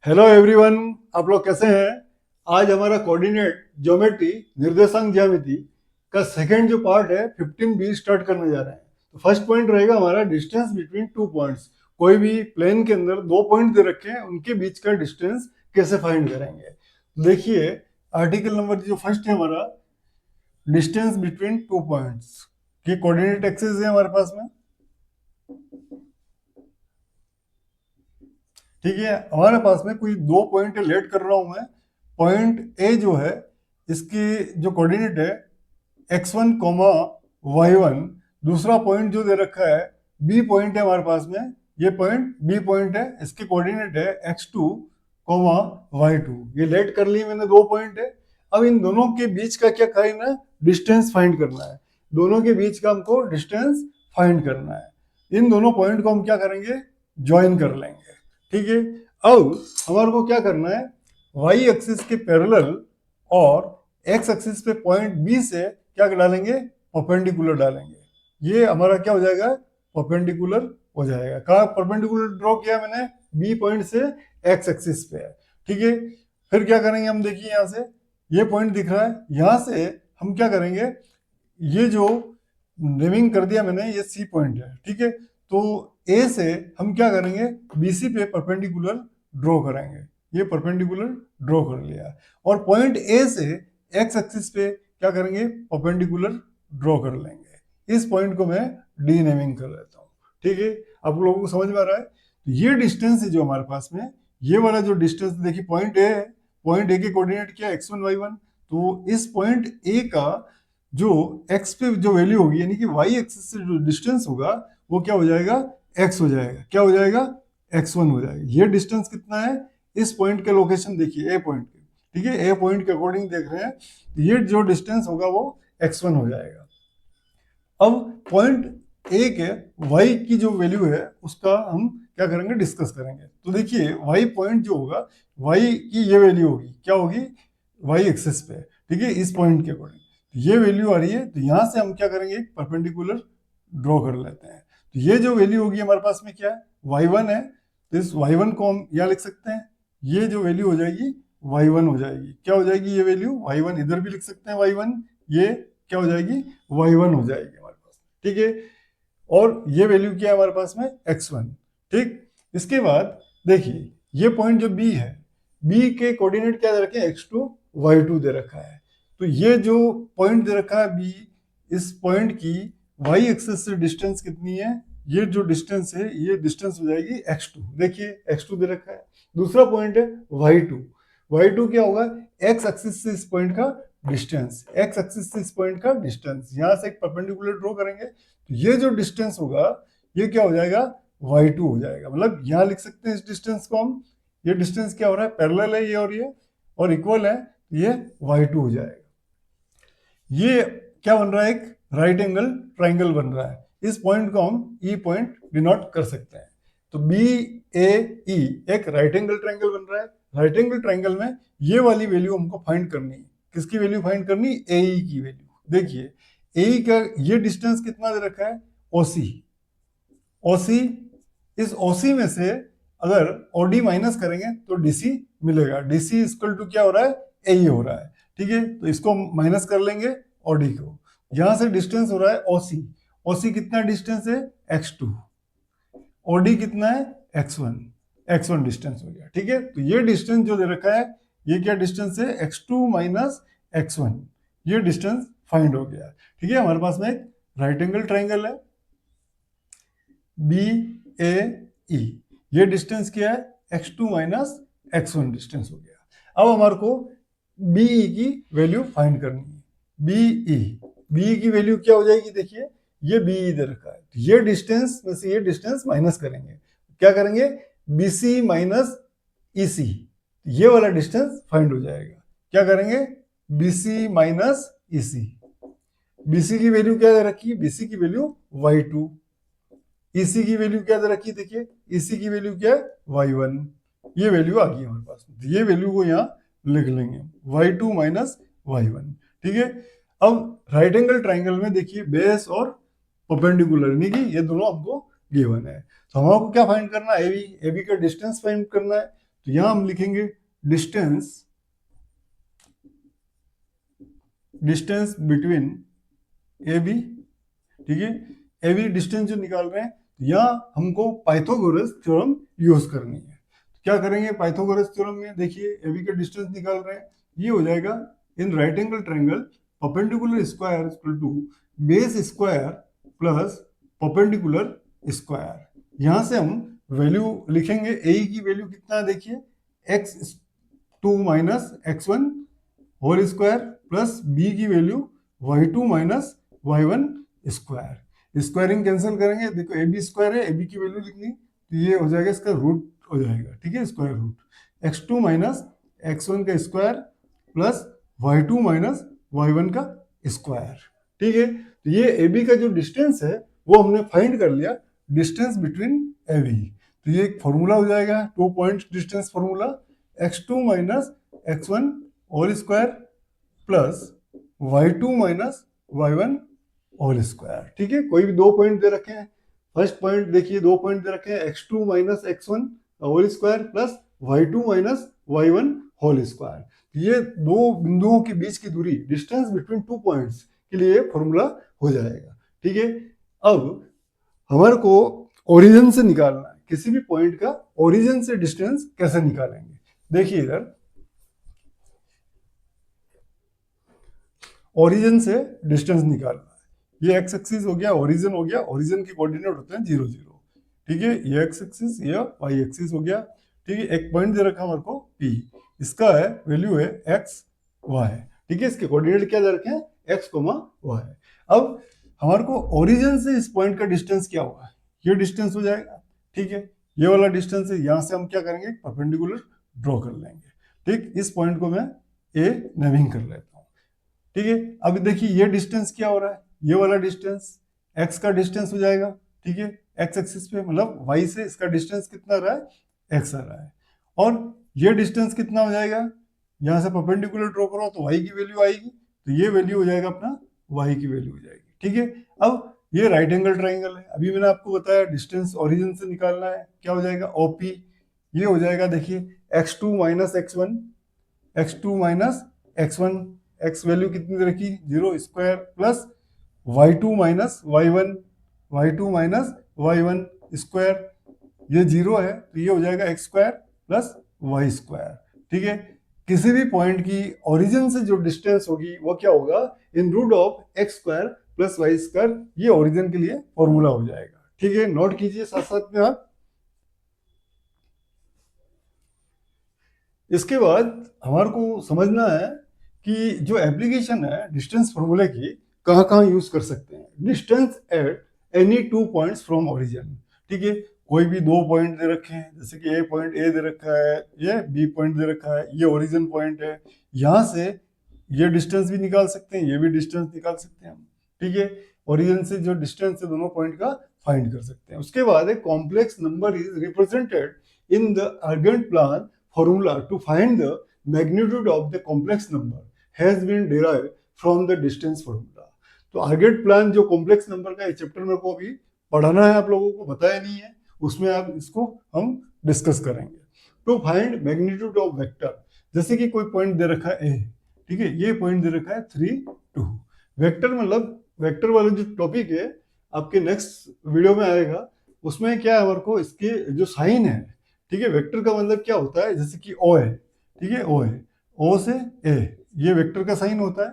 Hello everyone, आप लोग कैसे हैं। आज हमारा कोऑर्डिनेट ज्योमेट्री निर्देशांक ज्यामिति का सेकंड जो पार्ट है 15B स्टार्ट करने जा रहे हैं। तो फर्स्ट पॉइंट रहेगा हमारा डिस्टेंस बिटवीन टू पॉइंट्स। कोई भी प्लेन के अंदर दो पॉइंट दे रखे हैं, उनके बीच का डिस्टेंस कैसे फाइंड करेंगे। तो देखिए, आर्टिकल नंबर जो फर्स्ट है हमारा, डिस्टेंस बिटवीन टू पॉइंट्स के कोऑर्डिनेट एक्सिस है हमारे पास में। ठीक है, हमारे पास में कोई दो पॉइंट लेट कर रहा हूं मैं। पॉइंट ए जो है, इसकी जो कोऑर्डिनेट है x1 कोमा y1। दूसरा पॉइंट जो दे रखा है बी पॉइंट है हमारे पास में। ये पॉइंट बी पॉइंट है, इसके कोऑर्डिनेट है x2 कोमा y2। ये लेट कर लिए मैंने, दो पॉइंट है। अब इन दोनों के बीच का क्या करना है, डिस्टेंस फाइंड करना है। दोनों के बीच का हमको डिस्टेंस फाइंड करना है। इन दोनों पॉइंट को हम क्या करेंगे, ज्वाइन कर लेंगे। ठीक है, अब हमारे को क्या करना है, y एक्सिस के पैरेलल और x एक्सिस पे पॉइंट B से क्या डालेंगे, परपेंडिकुलर डालेंगे। ये हमारा क्या हो जाएगा, परपेंडिकुलर हो जाएगा। कहाँ परपेंडिकुलर ड्रॉ किया मैंने, B पॉइंट से x एक्सिस पे है। ठीक है, फिर क्या करेंगे हम, देखिए यहाँ से ये पॉइंट दिख रहा है, यहाँ से हम क्या करेंगे, ये जो नेमिंग कर दिया मैंने, ये C पॉइंट है। ठीक है, तो A से हम क्या करेंगे, BC पे परपेंडिकुलर ड्रॉ करेंगे। ये परपेंडिकुलर ड्रॉ कर लिया। और पॉइंट A से x एक्सिस पे क्या करेंगे, परपेंडिकुलर ड्रॉ कर लेंगे। इस पॉइंट को मैं डी नेमिंग कर लेता हूँ। ठीक है, आप लोगों को समझ में आ रहा है। तो ये डिस्टेंस है जो हमारे पास में, ये वाला जो डिस्टेंस देखिए, पॉइंट ए है। पॉइंट ए के कोऑर्डिनेट क्या है, x1 y1। तो इस पॉइंट ए का जो x पे जो वैल्यू होगी, यानी कि y एक्सिस से जो डिस्टेंस होगा, वो क्या हो जाएगा, x हो जाएगा। क्या हो जाएगा, x1 हो जाएगा। ये डिस्टेंस कितना है, इस पॉइंट के लोकेशन देखिए, ए पॉइंट के। ठीक है, ए पॉइंट के अकॉर्डिंग देख रहे हैं, तो ये जो डिस्टेंस होगा वो x1 हो जाएगा। अब पॉइंट ए के y की जो वैल्यू है, उसका हम क्या करेंगे, डिस्कस करेंगे। तो देखिए, y पॉइंट जो होगा, y की ये वैल्यू होगी, क्या होगी, y एक्सिस पे। ठीक है, इस पॉइंट के अकॉर्डिंग ये वैल्यू आ रही है। तो यहां से हम क्या करेंगे, परपेंडिकुलर ड्रॉ कर लेते हैं। तो ये जो वैल्यू होगी हमारे पास में क्या है, y1 है। तो इस y1 को हम यहाँ लिख सकते हैं। ये जो वैल्यू हो जाएगी y1 हो जाएगी। क्या हो जाएगी ये वैल्यू, y1 इधर भी लिख सकते हैं y1। ये क्या हो जाएगी, y1 हो जाएगी हमारे पास। ठीक है, और ये वैल्यू क्या है हमारे पास में, x1। ठीक, इसके बाद देखिए, ये पॉइंट जो B है, B के कोऑर्डिनेट क्या दे रखे हैं, x2 y2 दे रखा है। तो ये जो पॉइंट दे रखा है B, इस पॉइंट की y एक्सिस से डिस्टेंस कितनी है, ये जो डिस्टेंस है, ये डिस्टेंस हो जाएगी x2। देखिए x2 दे रखा है। दूसरा पॉइंट है y2। y2 क्या होगा, x एक्सिस से इस पॉइंट का डिस्टेंस, x एक्सिस से इस पॉइंट का डिस्टेंस। यहां से एक परपेंडिकुलर ड्रॉ करेंगे, तो ये जो डिस्टेंस होगा, ये क्या हो जाएगा, y2 हो जाएगा। मतलब यहां लिख सकते हैं इस डिस्टेंस को हम, ये डिस्टेंस क्या हो रहा है, पैरेलल है ये और इक्वल है, ये y2 हो जाएगा। ये क्या बन रहा है, एक राइट एंगल ट्राइंगल बन रहा है। इस पॉइंट को हम ई पॉइंट डिनोट कर सकते हैं। तो बी ए ई एक राइट एंगल ट्राइंगल बन रहा है। राइट एंगल ट्राइंगल में ये वाली वैल्यू हमको फाइंड करनी है। किसकी वैल्यू फाइंड करनी, ए ई की वैल्यू। देखिए, ए ई का ये डिस्टेंस कितना दे रखा है, ओसी। ओसी, इस ओसी में से अगर ओडी माइनस करेंगे तो डीसी मिलेगा। डीसी इक्वल टू क्या हो रहा है, ए हो रहा है। ठीक है, तो इसको माइनस कर लेंगे ओडी को। यहां से डिस्टेंस हो रहा है ओसी। ओसी कितना डिस्टेंस है, x2। ओडी कितना है, x1। x1 डिस्टेंस हो गया। ठीक है, तो ये डिस्टेंस जो दे रखा है, ये क्या डिस्टेंस है, x2 माइनस x1। ये डिस्टेंस फाइंड हो गया। ठीक है, हमारे पास में एक राइट एंगल ट्राइंगल है, बी ए ई। ये डिस्टेंस क्या है, x2 माइनस x1 डिस्टेंस हो गया। अब हमारे को बीई की वैल्यू फाइंड करनी है। बीई की वैल्यू क्या हो जाएगी, देखिए ये बीई दे रखा है, ये डिस्टेंस में से ये डिस्टेंस माइनस करेंगे। क्या करेंगे, बीसी माइनस ईसी, ये वाला डिस्टेंस फाइंड हो जाएगा। क्या करेंगे, बीसी माइनस ईसी। बीसी की वैल्यू क्या दे रखी है, बीसी की वैल्यू y2। ईसी की वैल्यू क्या दे रखी है, देखिए ईसी की वैल्यू क्या है, y1। ये वैल्यू आ गई हमारे पास। ये वैल्यू को यहाँ लिख लेंगे, y2 माइनस y1। ठीक है, अब राइट एंगल ट्राइंगल में देखिए, बेस और परपेंडिकुलर, यानी कि ये दोनों हमको गिवन है। तो हमको क्या फाइंड करना है, एबी का डिस्टेंस फाइंड करना है। तो तो यहां हम लिखेंगे डिस्टेंस बिटवीन ए बी, ठीक है। ए बी डिस्टेंस जो निकाल रहे हैं, यहाँ हमको पाइथागोरस थ्योरम यूज करनी है। क्या करेंगे पाइथागोरस थ्योरम में? देखिए ए बी का डिस्टेंस निकाल रहे हैं, ये हो जाएगा in right angle triangle perpendicular square equal to base square plus perpendicular square. यहां से हम वैल्यू लिखेंगे, ए की वैल्यू कितना है देखिए, x2 minus x1 whole square plus B की value y2 minus y1 square. Squaring cancel करेंगे, देखो ए बी स्क्वायर है, ए बी की वैल्यू लिखनी तो ये हो जाएगा, इसका रूट हो जाएगा, ठीक है, square root x2 minus x1 का square plus y2 minus y1 का स्क्वायर, ठीक है। तो ये ए बी का जो डिस्टेंस है वो हमने फाइंड कर लिया, डिस्टेंस बिटवीन ए बी। तो ये एक फॉर्मूला हो जाएगा, 2 point distance formula, x2 minus x1 whole square plus y2 minus y1 whole square, ठीक है। कोई भी 2 पॉइंट दे रखे हैं, फर्स्ट पॉइंट देखिए 2 पॉइंट दे रखे हैं, x2 minus x1 whole square plus y2 minus y1 whole square. ये दो बिंदुओं के बीच की दूरी, डिस्टेंस बिटवीन 2 पॉइंट्स के लिए फॉर्मूला हो जाएगा, ठीक है। अब हमारे को ओरिजिन से निकालना है, किसी भी पॉइंट का ओरिजिन से डिस्टेंस कैसे निकालेंगे? देखिए इधर ओरिजिन से डिस्टेंस निकालना है, ये एक्स एक्सिस हो गया, ओरिजिन हो गया, ओरिजिन के कोऑर्डिनेट होते हैं 0 0, ठीक है। ये एक्स एक्सिस, ये वाई एक्सिस हो गया, ठीक है। एक पॉइंट दे रखा हमारे को P, इसका है वैल्यू है एक्स वाई, ठीक है। इसके कोऑर्डिनेट क्या दे रखे हैं, एक्स कोमा वाई। अब हमारे को ओरिजिन से इस पॉइंट का डिस्टेंस क्या होगा, ये डिस्टेंस हो जाएगा, ठीक है। ये वाला डिस्टेंस है, यहां से हम क्या करेंगे, परपेंडिकुलर ड्रॉ कर लेंगे, ठीक। इस पॉइंट को मैं ए नेमिंग कर लेता हूँ, ठीक है। अब देखिए ये डिस्टेंस क्या हो रहा है, ये वाला डिस्टेंस x का डिस्टेंस हो जाएगा, ठीक है। x एक्सिस पे मतलब y से इसका डिस्टेंस कितना आ रहा है, x आ रहा है। और ये डिस्टेंस कितना हो जाएगा, यहां से परपेंडिकुलर ड्रॉ करो तो y की वैल्यू आएगी, तो ये वैल्यू हो जाएगा अपना, y की वैल्यू हो जाएगी, ठीक है। अब ये राइट एंगल ट्राइंगल है, अभी मैंने आपको बताया डिस्टेंस ओरिजिन से निकालना है, क्या हो जाएगा OP, ये हो जाएगा देखिए x2 minus x1, x2 minus x1, x value कितनी रखी 0 square plus y2 minus y1, y2 minus y1 square, ये 0 है तो ये हो जाएगा x square plus y square, ठीक है। किसी भी पॉइंट की ओरिजिन से जो डिस्टेंस होगी वो क्या होगा, इन root of x square plus y square, ये ओरिजिन के लिए फॉर्मूला हो जाएगा, ठीक है। नोट कीजिए साथ साथ में आप। इसके बाद हमारे को समझना है कि जो एप्लीकेशन है डिस्टेंस फॉर्मूले की, कहाँ कहाँ यूज कर सकते हैं। Distance at any 2 points from origin, ठीक है। कोई भी 2 पॉइंट दे रखे हैं, जैसे कि ए पॉइंट ए दे रखा है, ये बी पॉइंट दे रखा है, ये ओरिजिन पॉइंट है, यहाँ से ये डिस्टेंस भी निकाल सकते हैं, ये भी डिस्टेंस निकाल सकते हैं हम, ठीक है। ओरिजिन से जो डिस्टेंस है दोनों पॉइंट का फाइंड कर सकते हैं। उसके बाद एक complex number is represented in the urgent plan formula to find the magnitude of the complex number has been derived from the distance formula। तो अर्गेट प्लान जो कॉम्प्लेक्स नंबर का चैप्टर मेरे को अभी पढ़ाना है, आप लोगों को बताया नहीं है, उसमें आप इसको हम डिस्कस करेंगे। To find magnitude of vector, जैसे कि कोई पॉइंट दे रखा है ए, ठीक है, ये पॉइंट दे रखा है 3 2। वेक्टर मतलब वेक्टर वाला जो टॉपिक है आपके नेक्स्ट वीडियो में आएगा, उसमें क्या है हमारे को इसके जो साइन है, ठीक है। वेक्टर का मतलब क्या होता है, जैसे कि ओ है, ठीक है, ओ है, ओ से ए, ये वेक्टर का साइन होता है।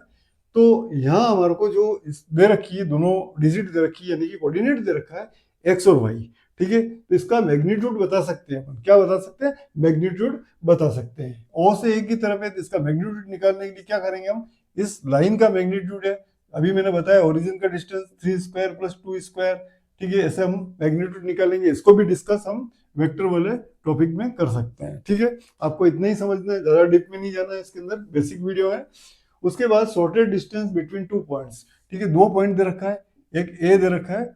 तो यहाँ हमारे को जो दे रखी है, दोनों डिजिट दे रखी है, यानी कि कोऑर्डिनेट दे रखा है एक्स और वाई, ठीक है। तो इसका मैग्नीट्यूड बता सकते हैं अपन, क्या बता सकते हैं, मैग्नीट्यूड बता सकते हैं। ओ से ए की तरफ है तो इसका मैग्नीट्यूड निकालने के लिए क्या करेंगे हम, इस लाइन का मैग्नीट्यूड है, अभी मैंने बताया ओरिजिन का डिस्टेंस 3 स्क्वायर प्लस 2 स्क्वायर, ठीक है। ऐसे हम मैग्नीट्यूड निकालेंगे, इसको भी डिस्कस हम वेक्टर वाले टॉपिक में कर सकते हैं, ठीक है। आपको इतना ही समझना है, ज्यादा डीप में नहीं जाना है, इसके अंदर बेसिक वीडियो है। उसके बाद शॉर्टेड डिस्टेंस बिटवीन 2 पॉइंट्स, ठीक है। 2 पॉइंट दे रखा है, एक ए दे रखा है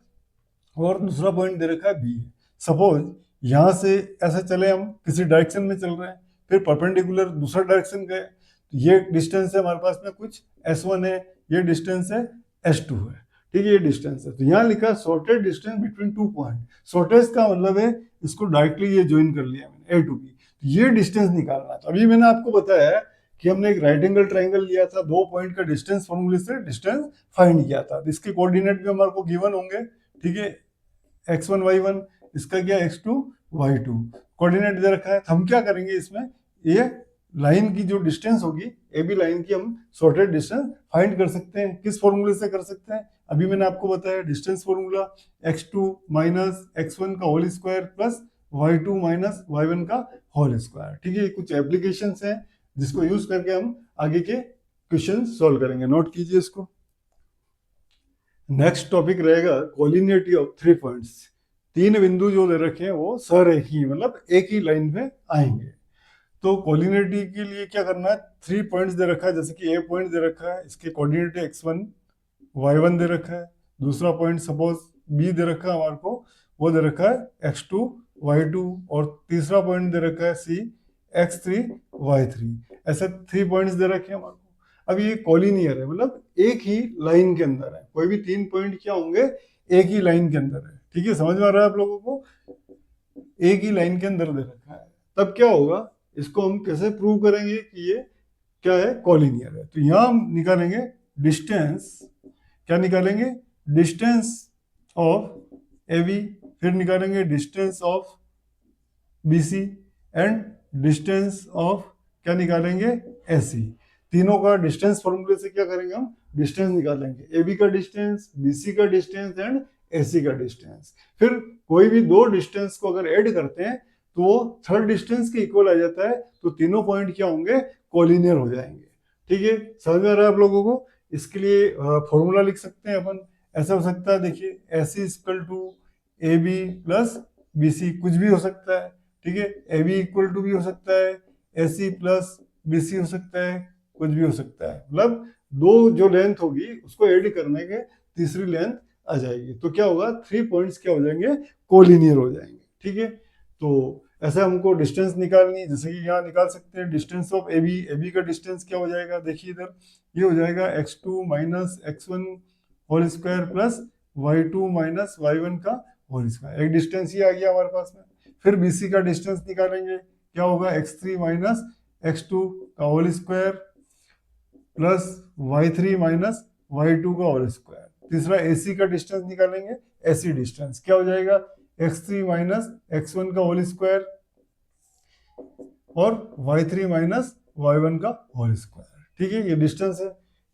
और दूसरा पॉइंट दे रखा है बी। सपोज यहाँ से ऐसे चले, हम किसी डायरेक्शन में चल रहे हैं, फिर परपेंडिकुलर दूसरा डायरेक्शन गए, तो ये डिस्टेंस है हमारे पास में कुछ S1 है, ये डिस्टेंस है S2 है, ठीक है, ये डिस्टेंस है। तो यहाँ लिखा shorted distance between 2 point, shortage का मतलब है इसको डायरेक्टली ये ज्वाइन कर लिया मैंने A to B, ये डिस्टेंस निकालना है। तो अभी मैंने आपको बताया कि हमने एक राइट एंगल ट्राइंगल लिया था, 2 पॉइंट का डिस्टेंस फॉर्मूले से डिस्टेंस फाइंड किया था। तो इसके कोऑर्डिनेट भी हमारे को गिवन होंगे, ठीक है, x1 y1, इसका क्या x2 y2 कोऑर्डिनेट दे रखा है। तो हम क्या करेंगे इसमें, ये लाइन की जो डिस्टेंस होगी ए बी लाइन की, हम शॉर्टेड डिस्टेंस फाइंड कर सकते हैं। किस फॉर्मूले से कर सकते हैं, अभी मैंने आपको बताया distance formula, x2 minus x1 का whole square plus y2 minus y1 का होल स्क्वायर। ठीक है, कुछ एप्लीकेशंस हैं जिसको यूज करके हम आगे के क्वेश्चन सॉल्व करेंगे, नोट कीजिए इसको। नेक्स्ट टॉपिक रहेगा कोलिनियरिटी ऑफ 3 पॉइंट्स। 3 बिंदु जो दे रखे हैं वो सररेखी, मतलब एक ही लाइन पे आएंगे। तो कोलिनियरिटी के लिए क्या करना है, 3 पॉइंट्स दे रखा है, जैसे कि ए पॉइंट दे रखा है, इसके कोऑर्डिनेट x1 y1 दे रखा है। दूसरा पॉइंट सपोज बी दे रखा है हमारे को, वो दे रखा है x2 y2, और तीसरा पॉइंट दे रखा है c x3 y3। ऐसे 3 पॉइंट्स दे रखे हैं हमारे को। अब ये कोलिनियर है, मतलब एक ही लाइन के अंदर है, कोई भी 3 पॉइंट क्या होंगे, एक ही लाइन के अंदर है। ठीक है, समझ में आ रहा है आप लोगों को, एक ही लाइन के अंदर दे रखा है। तब क्या होगा, इसको हम कैसे प्रूव करेंगे कि ये क्या है, कोलिनियर है। तो यहां हम निकालेंगे डिस्टेंस, क्या निकालेंगे, डिस्टेंस ऑफ ए बी, फिर निकालेंगे distance of B C, and distance of क्या निकालेंगे, ए सी। तीनों का डिस्टेंस फॉर्मूले से क्या करेंगे, हम डिस्टेंस निकालेंगे, ए बी का डिस्टेंस, बी सी का डिस्टेंस एंड ए सी का डिस्टेंस। फिर कोई भी दो डिस्टेंस को अगर ऐड करते हैं तो वो थर्ड डिस्टेंस के इक्वल आ जाता है, तो तीनों पॉइंट क्या होंगे, कोलिनियर हो जाएंगे। ठीक है, समझ में आ रहा है आप लोगों को। इसके लिए फॉर्मूला लिख सकते हैं अपन, ऐसा हो सकता है, देखिए S equal to A B plus B C, कुछ भी हो सकता है। ठीक है, ए बी इक्वल टू भी हो सकता है, ए सी प्लस बी सी हो सकता है, कुछ भी हो सकता है। मतलब दो जो लेंथ होगी उसको ऐड करने के तीसरी लेंथ आ जाएगी, तो क्या होगा, 3 पॉइंट्स क्या हो जाएंगे, कोलिनियर हो जाएंगे। ठीक है, तो ऐसे हमको डिस्टेंस निकालनी है, जैसे कि यहाँ निकाल सकते हैं डिस्टेंस ऑफ ए बी का डिस्टेंस क्या हो जाएगा, देखिए इधर ये हो जाएगा x2 minus x1 whole square plus y2 minus y1 का होल स्क्वायर। एक डिस्टेंस ही आ गया हमारे पास में। फिर BC का डिस्टेंस निकालेंगे, क्या होगा, x3 माइनस x2 का whole square plus y3 minus y2 का होल स्क्वायर। तीसरा AC का डिस्टेंस निकालेंगे, AC डिस्टेंस क्या हो जाएगा, x3 माइनस x1 का होल स्क्वायर और y3 माइनस y1 का होल स्क्वायर। ठीक है, ये डिस्टेंस है।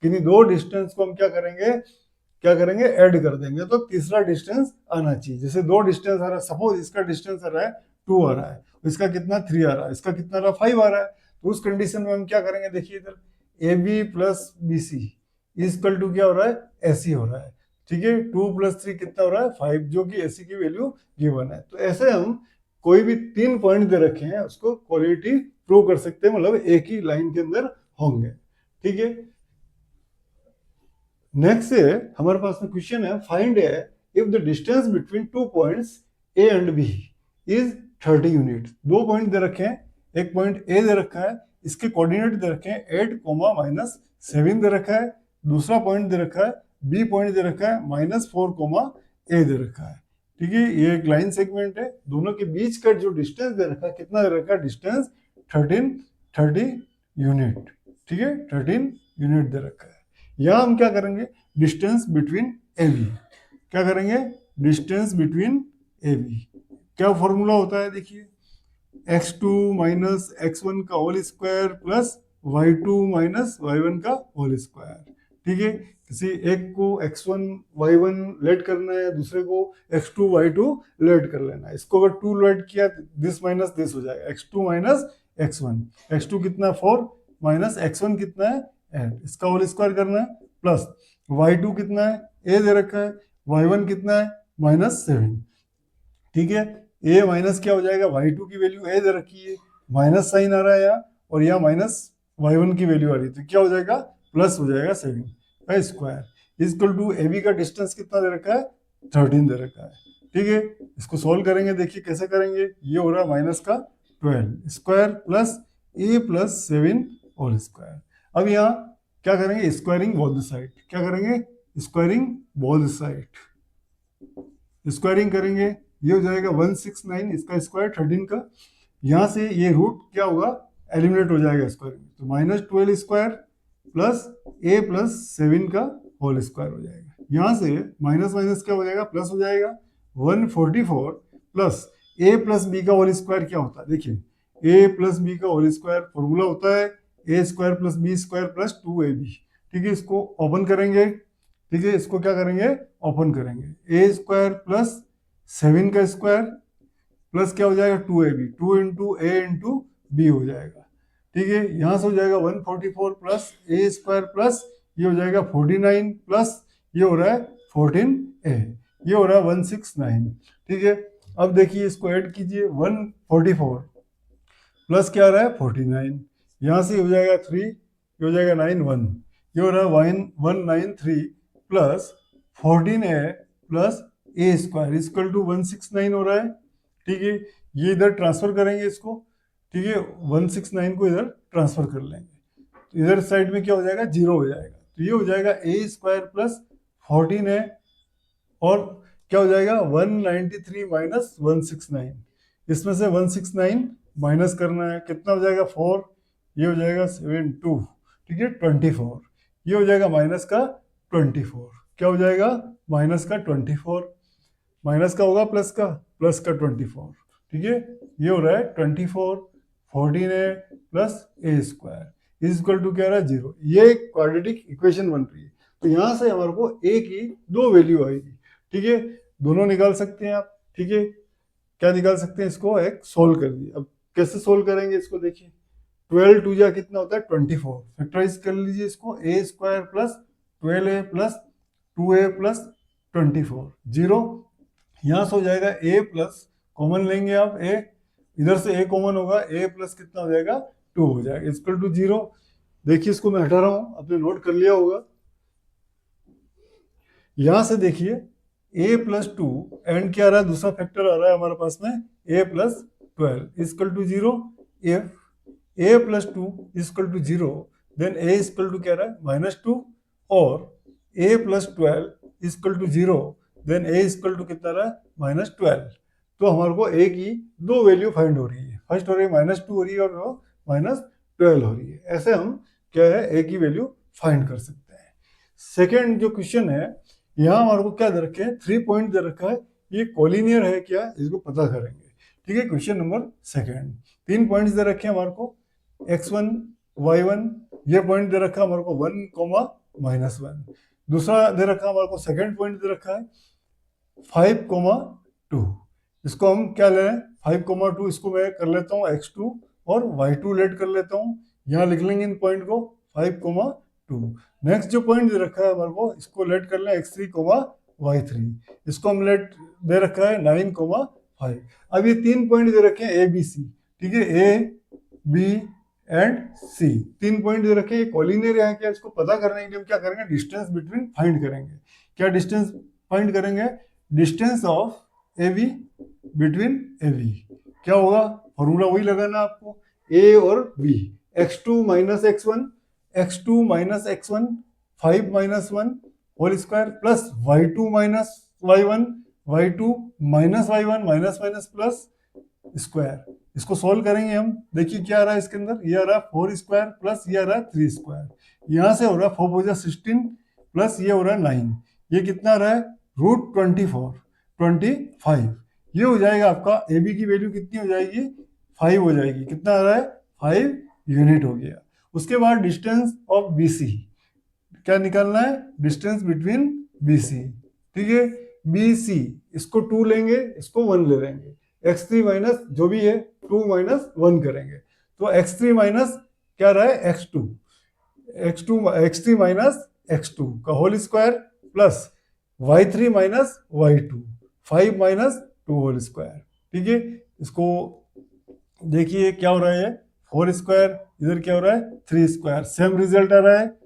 किन्हीं दो डिस्टेंस को हम क्या करेंगे, ऐड कर देंगे, तो तीसरा डिस्टेंस आना चाहिए। जैसे दो डिस्टेंस आ रहा है, सपोज इसका डिस्टेंस आ रहा है 2 आ रहा है, इसका कितना 3 आ रहा है, इसका कितना आ रहा है 5 आ रहा है, तो उस कंडीशन में हम क्या करेंगे, देखिए इधर A B plus B C equal to क्या हो रहा है, एसी हो रहा है। ठीक है, 2 + 3 कितना हो रहा है 5, जो कि एसी की वैल्यू गिवन है। तो ऐसे हम कोई भी 3 पॉइंट दे रखे हैं उसको क्वालिटी प्रूव कर सकते हैं, मतलब एक ही लाइन के अंदर होंगे। ठीक है, नेक्स्ट है हमारे पास में क्वेश्चन है, फाइंड है if the distance between 2 points A and B is 30 unit. 2 point दे रखे हैं, एक पॉइंट ए दे रखा है, इसके कोऑर्डिनेट दे रखे हैं 8, -7 दे रखा है। दूसरा पॉइंट दे रखा है, बी पॉइंट दे रखा है -4, ए दे रखा है। ठीक है, ये एक लाइन सेगमेंट है, दोनों के बीच का जो डिस्टेंस दे रखा है, कितना दे रखा है, डिस्टेंस 30 यूनिट। ठीक है, 13 यूनिट दे रखा है। यहां हम क्या करेंगे, डिस्टेंस बिटवीन ए बी, क्या करेंगे, डिस्टेंस बिटवीन ए बी। क्या फॉर्मूला होता है, देखिए x2 माइनस x1 का whole square plus y2 minus y1 का होल स्क्वायर। ठीक है, किसी एक को x1 y1 लेट करना है, दूसरे को x2 y2 लेट कर लेना है। इसको अगर 2 लेट किया, दिस माइनस दिस हो जाएगा, x2 माइनस x1। x2 कितना 4 माइनस x1 कितना है 8, इसका होल स्क्वायर करना है, प्लस y2 कितना है, a दे रखा है, y1 कितना है -7। ठीक है, a माइनस क्या हो जाएगा, y2 की वैल्यू a दे रखी है, माइनस साइन आ रहा है यहाँ, और यहाँ माइनस y1 की वैल्यू आ रही है, तो क्या हो जाएगा, प्लस हो जाएगा 7 का square equal to A B का डिस्टेंस कितना दे रखा है, 13 दे रखा है। ठीक है, इसको सोल्व करेंगे, देखिए कैसे करेंगे, ये हो रहा है माइनस का 12 square plus a plus 7 whole square. अब यहाँ क्या करेंगे, स्क्वायरिंग बोथ साइड, क्या करेंगे, स्क्वायरिंग बोथ साइड, स्क्वायरिंग करेंगे, ये हो जाएगा 169, इसका स्क्वायर 13 का, यहाँ से ये रूट क्या होगा, एलिमिनेट हो जाएगा स्क्वायर में, तो -12² प्लस a प्लस 7 का होल स्क्वायर हो जाएगा। यहाँ से माइनस माइनस क्या हो जाएगा, प्लस हो जाएगा। 144 प्लस a प्लस बी का होल स्क्वायर क्या होता है, देखिए a प्लस बी का होल स्क्वायर फॉर्मूला होता है a square plus B square plus 2ab। ठीक है, इसको ओपन करेंगे। ठीक है, इसको क्या करेंगे, ओपन करेंगे। a स्क्वायर प्लस 7 का स्क्वायर प्लस क्या हो जाएगा 2ab, 2 इंटू ए इंटू बी हो जाएगा। ठीक है, यहां से हो जाएगा 144 प्लस ए स्क्वायर प्लस ये हो जाएगा 49 प्लस ये हो रहा है 14a, ये हो रहा है 169। ठीक है, अब देखिए इसको ऐड कीजिए, 144 प्लस क्या आ रहा है 49, यहाँ से हो जाएगा 3, ये हो जाएगा 91, ये हो रहा है 193 plus 14a plus a square equal to 169 हो रहा है। ठीक है, ये इधर ट्रांसफर करेंगे इसको। ठीक है, 169 को इधर ट्रांसफर कर लेंगे, तो इधर साइड में क्या हो जाएगा, 0 हो जाएगा, तो ये हो जाएगा ए स्क्वायर प्लस 14a और क्या हो जाएगा 193 माइनस 169, इसमें से 169 माइनस करना है, कितना हो जाएगा 4, ये हो जाएगा 72। ठीक है, 24, ये हो जाएगा माइनस का 24, क्या हो जाएगा माइनस का 24, माइनस का होगा प्लस का 24। ठीक है, ये हो रहा है 24, 14a plus a square is equal to क्या रहा है 0। ये क्वाड्रेटिक इक्वेशन बन रही है, तो यहां से हमारे को a की 2 वैल्यू आएगी। ठीक है, दोनों निकाल सकते हैं आप। ठीक है, क्या निकाल सकते हैं, इसको एक सोल्व कर दिए। अब कैसे सोल्व करेंगे इसको, देखिए 12 टू जा कितना होता है 24, फैक्टराइज कर लीजिए इसको, A square plus 12a plus 2a plus 24 0, यहाँ से हो जाएगा a प्लस कॉमन लेंगे आप, a इधर से a कॉमन होगा, a प्लस कितना हो जाएगा 2 हो जाएगा इक्वल टू 0। देखिए इसको मैं हटा रहा हूँ, आपने नोट कर लिया होगा। यहां से देखिए a प्लस 2 एंड क्या आ रहा है, दूसरा फैक्टर आ रहा है हमारे पास में a plus 12 equal to 0। If a plus 2 equal to 0 then a equal to क्या रहा है -2 और a plus 12 equal to 0 then a equal to कितना रहा है -12। तो हमारे को a की 2 वैल्यू फाइंड हो रही है, फर्स्ट हो रही है -2 हो रही है और -12 हो रही है। ऐसे हम क्या है a की वैल्यू फाइंड कर सकते हैं। सेकेंड जो क्वेश्चन है, यहाँ हमारे को क्या दे रखे हैं, 3 पॉइंट दे रखा है, ये कोलिनियर है क्या, इसको पता करेंगे। ठीक है, क्वेश्चन नंबर सेकेंड, 3 पॉइंट्स दे रखे हैं हमारे को, x1 y1, ये पॉइंट दे रखा है हमारे को 1, -1। दूसरा दे रखा है हमारे को, सेकेंड पॉइंट दे रखा है 5, 2। इसको हम क्या ले रहे हैं 5, 2, इसको मैं कर लेता हूँ x2 और y2 लेट कर लेता हूँ, यहाँ लिख लेंगे इन पॉइंट को 5, 2। नेक्स्ट जो पॉइंट दे रखा है हमारे को, इसको लेट कर लें x3, y3, इसको हम लेट दे रखा है 9, 5। अब ये 3 पॉइंट दे रखे हैं ए बी सी। ठीक है, A B and C 3 point दे रखे हैं, कोलिनियर है क्या, इसको पता करने के लिए हम क्या करेंगे, डिस्टेंस बिटवीन फाइंड करेंगे। क्या डिस्टेंस फाइंड करेंगे, distance of A B between A B क्या होगा, फॉर्मूला वही लगाना आपको, ए और B, x2 minus x1, x2 minus x1, 5 minus 1 whole square plus y2 minus y1, y2 minus y1 minus minus plus square. इसको solve करेंगे हम, देखिए क्या आ रहा है इसके अंदर, ये आ रहा है 4 स्क्वायर प्लस ये आ रहा है 3 स्क्वायर, यहाँ से हो रहा है 4 4 16 प्लस ये हो रहा है 9, ये कितना आ रहा है √25, ये हो जाएगा आपका ए बी की वैल्यू कितनी हो जाएगी 5 हो जाएगी, कितना आ रहा है 5 यूनिट हो गया। उसके बाद डिस्टेंस ऑफ बी सी क्या निकालना है, डिस्टेंस बिटवीन बी सी। ठीक है, बी सी इसको 2 लेंगे, इसको 1 ले लेंगे, x3 माइनस जो भी है 2 माइनस 1 करेंगे, तो x3 माइनस क्या रहा है x3 माइनस x2 का whole square plus y3 minus y2, 5 minus 2 whole square. ठीक है, इसको देखिए क्या हो रहा है, 4 स्क्वायर, इधर क्या हो रहा है 3 स्क्वायर, सेम रिजल्ट आ रहा है।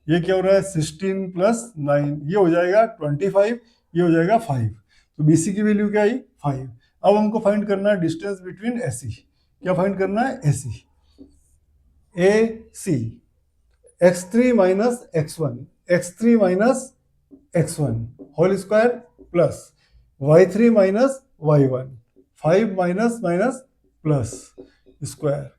ये क्या हो रहा है 16 प्लस 9, ये हो जाएगा 25, ये हो जाएगा 5, तो BC की वैल्यू क्या आई 5। अब हमको फाइंड करना है डिस्टेंस बिटवीन AC, क्या फाइंड करना है AC, AC x3 minus x1, x3 minus x1 whole square plus y3 minus y1, 5 minus minus plus square,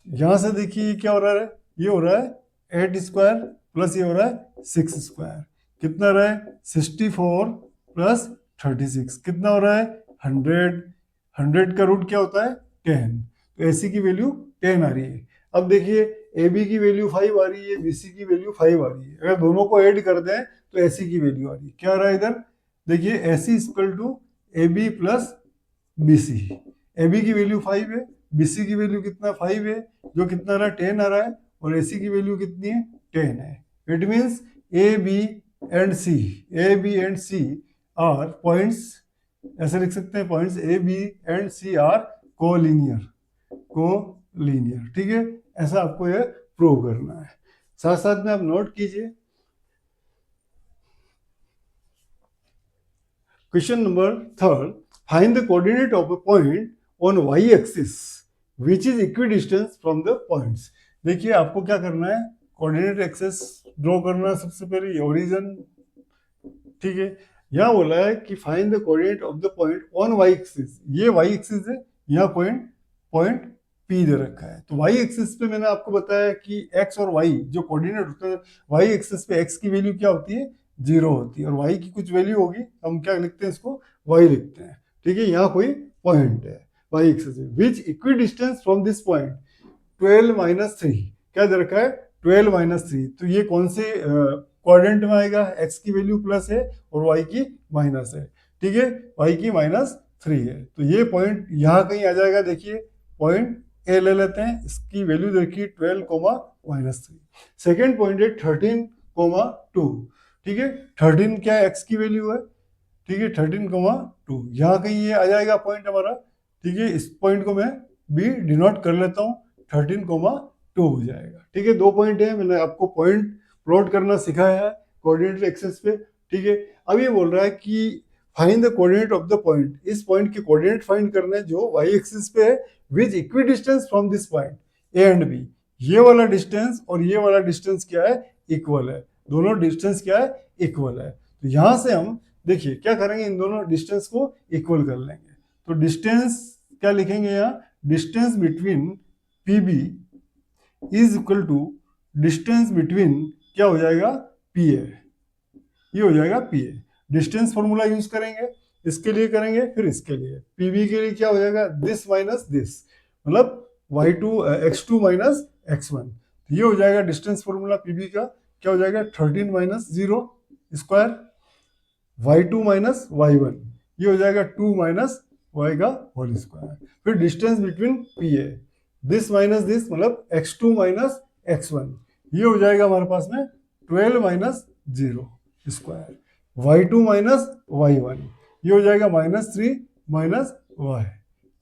यहां से देखिए ये क्या हो रहा है, ये हो रहा है 8 स्क्वायर प्लस ये हो रहा है 6 स्क्वायर, कितना रहा है 64 प्लस 36, कितना हो रहा है 100, 100 का रूट क्या होता है 10, तो AC की वैल्यू 10 आ रही है। अब देखिए AB की वैल्यू 5 आ रही है, BC की वैल्यू 5 आ रही है, अगर दोनों को ऐड कर दें तो AC की वैल्यू आ रही है, क्या आ रहा है इधर देखिए AC equal to AB plus BC, AB की वैल्यू 5 है, BC की वैल्यू कितना 5 है, जो कितना आ रहा है 10 आ रहा है, और AC की वैल्यू कितनी है 10 है। It means A B and C are points, ऐसे लिख सकते हैं points AB and C are collinear, collinear, ठीक है, ऐसा आपको ये प्रूव करना है। साथ साथ में आप नोट कीजिए question number 3, find the coordinate of a point on y axis which is equidistance from the points. देखिए आपको क्या करना है, कोऑर्डिनेट एक्सिस ड्रॉ करना है, सबसे पहले ओरिजिन, ठीक है, यहाँ बोला है कि find the coordinate of the point on y axis, ये y एक्सिस है, यहाँ पॉइंट पॉइंट P दे रखा है, तो y एक्सिस पे मैंने आपको बताया कि x और y जो कोऑर्डिनेट होते हैं, y एक्सिस पे x की वैल्यू क्या होती है 0 होती है, और y की कुछ वैल्यू होगी, हम क्या लिखते हैं इसको y लिखते हैं, ठीक है, यहाँ कोई पॉइंट है y एक्सिस में, which equidistant from this point 12 minus 3, क्या दे रखा है 12 माइनस 3, तो ये कौन से क्वाड्रेंट में आएगा, x की वैल्यू प्लस है और y की माइनस है, ठीक है, y की माइनस 3 है, तो ये पॉइंट यहाँ कहीं आ जाएगा, देखिए पॉइंट ए ले लेते हैं, इसकी वैल्यू देखिए 12 कोमा माइनस 3, सेकेंड पॉइंट है 13 कोमा 2, ठीक है, 13 क्या है x की वैल्यू है, ठीक है, 13 कोमा 2, यहाँ कहीं ये आ जाएगा पॉइंट हमारा, ठीक है, इस पॉइंट को मैं भी डिनोट कर लेता हूँ, 13 कोमा 2 हो जाएगा, ठीक है, दो पॉइंट है, मैंने आपको पॉइंट प्लॉट करना सिखाया है कोऑर्डिनेट एक्सिस पे, ठीक है। अब ये बोल रहा है कि find the coordinate of the point, इस पॉइंट के कोऑर्डिनेट फाइंड करने हैं जो y एक्सिस पे है, which equidistant from this point A and B, ये वाला डिस्टेंस और ये वाला डिस्टेंस क्या है इक्वल है, दोनों डिस्टेंस क्या है इक्वल है, तो यहां से हम देखिए क्या करेंगे, इन दोनों डिस्टेंस को इक्वल कर लेंगे, तो डिस्टेंस क्या लिखेंगे यहाँ, distance between PB is equal to distance between क्या हो जाएगा PA, ये हो जाएगा PA, डिस्टेंस फॉर्मूला यूज करेंगे, इसके लिए करेंगे फिर इसके लिए, PB के लिए क्या हो जाएगा दिस माइनस दिस, मतलब x2 माइनस x1, तो ये हो जाएगा डिस्टेंस फॉर्मूला PB का, क्या हो जाएगा 13 minus 0 square, y2 minus y1, ये हो जाएगा 2 माइनस y का होल स्क्वायर, फिर distance between PA this minus this, मतलब x2 माइनस x1, ये हो जाएगा हमारे पास में 12 minus 0 square, y2 minus y1, ये हो जाएगा minus 3 minus y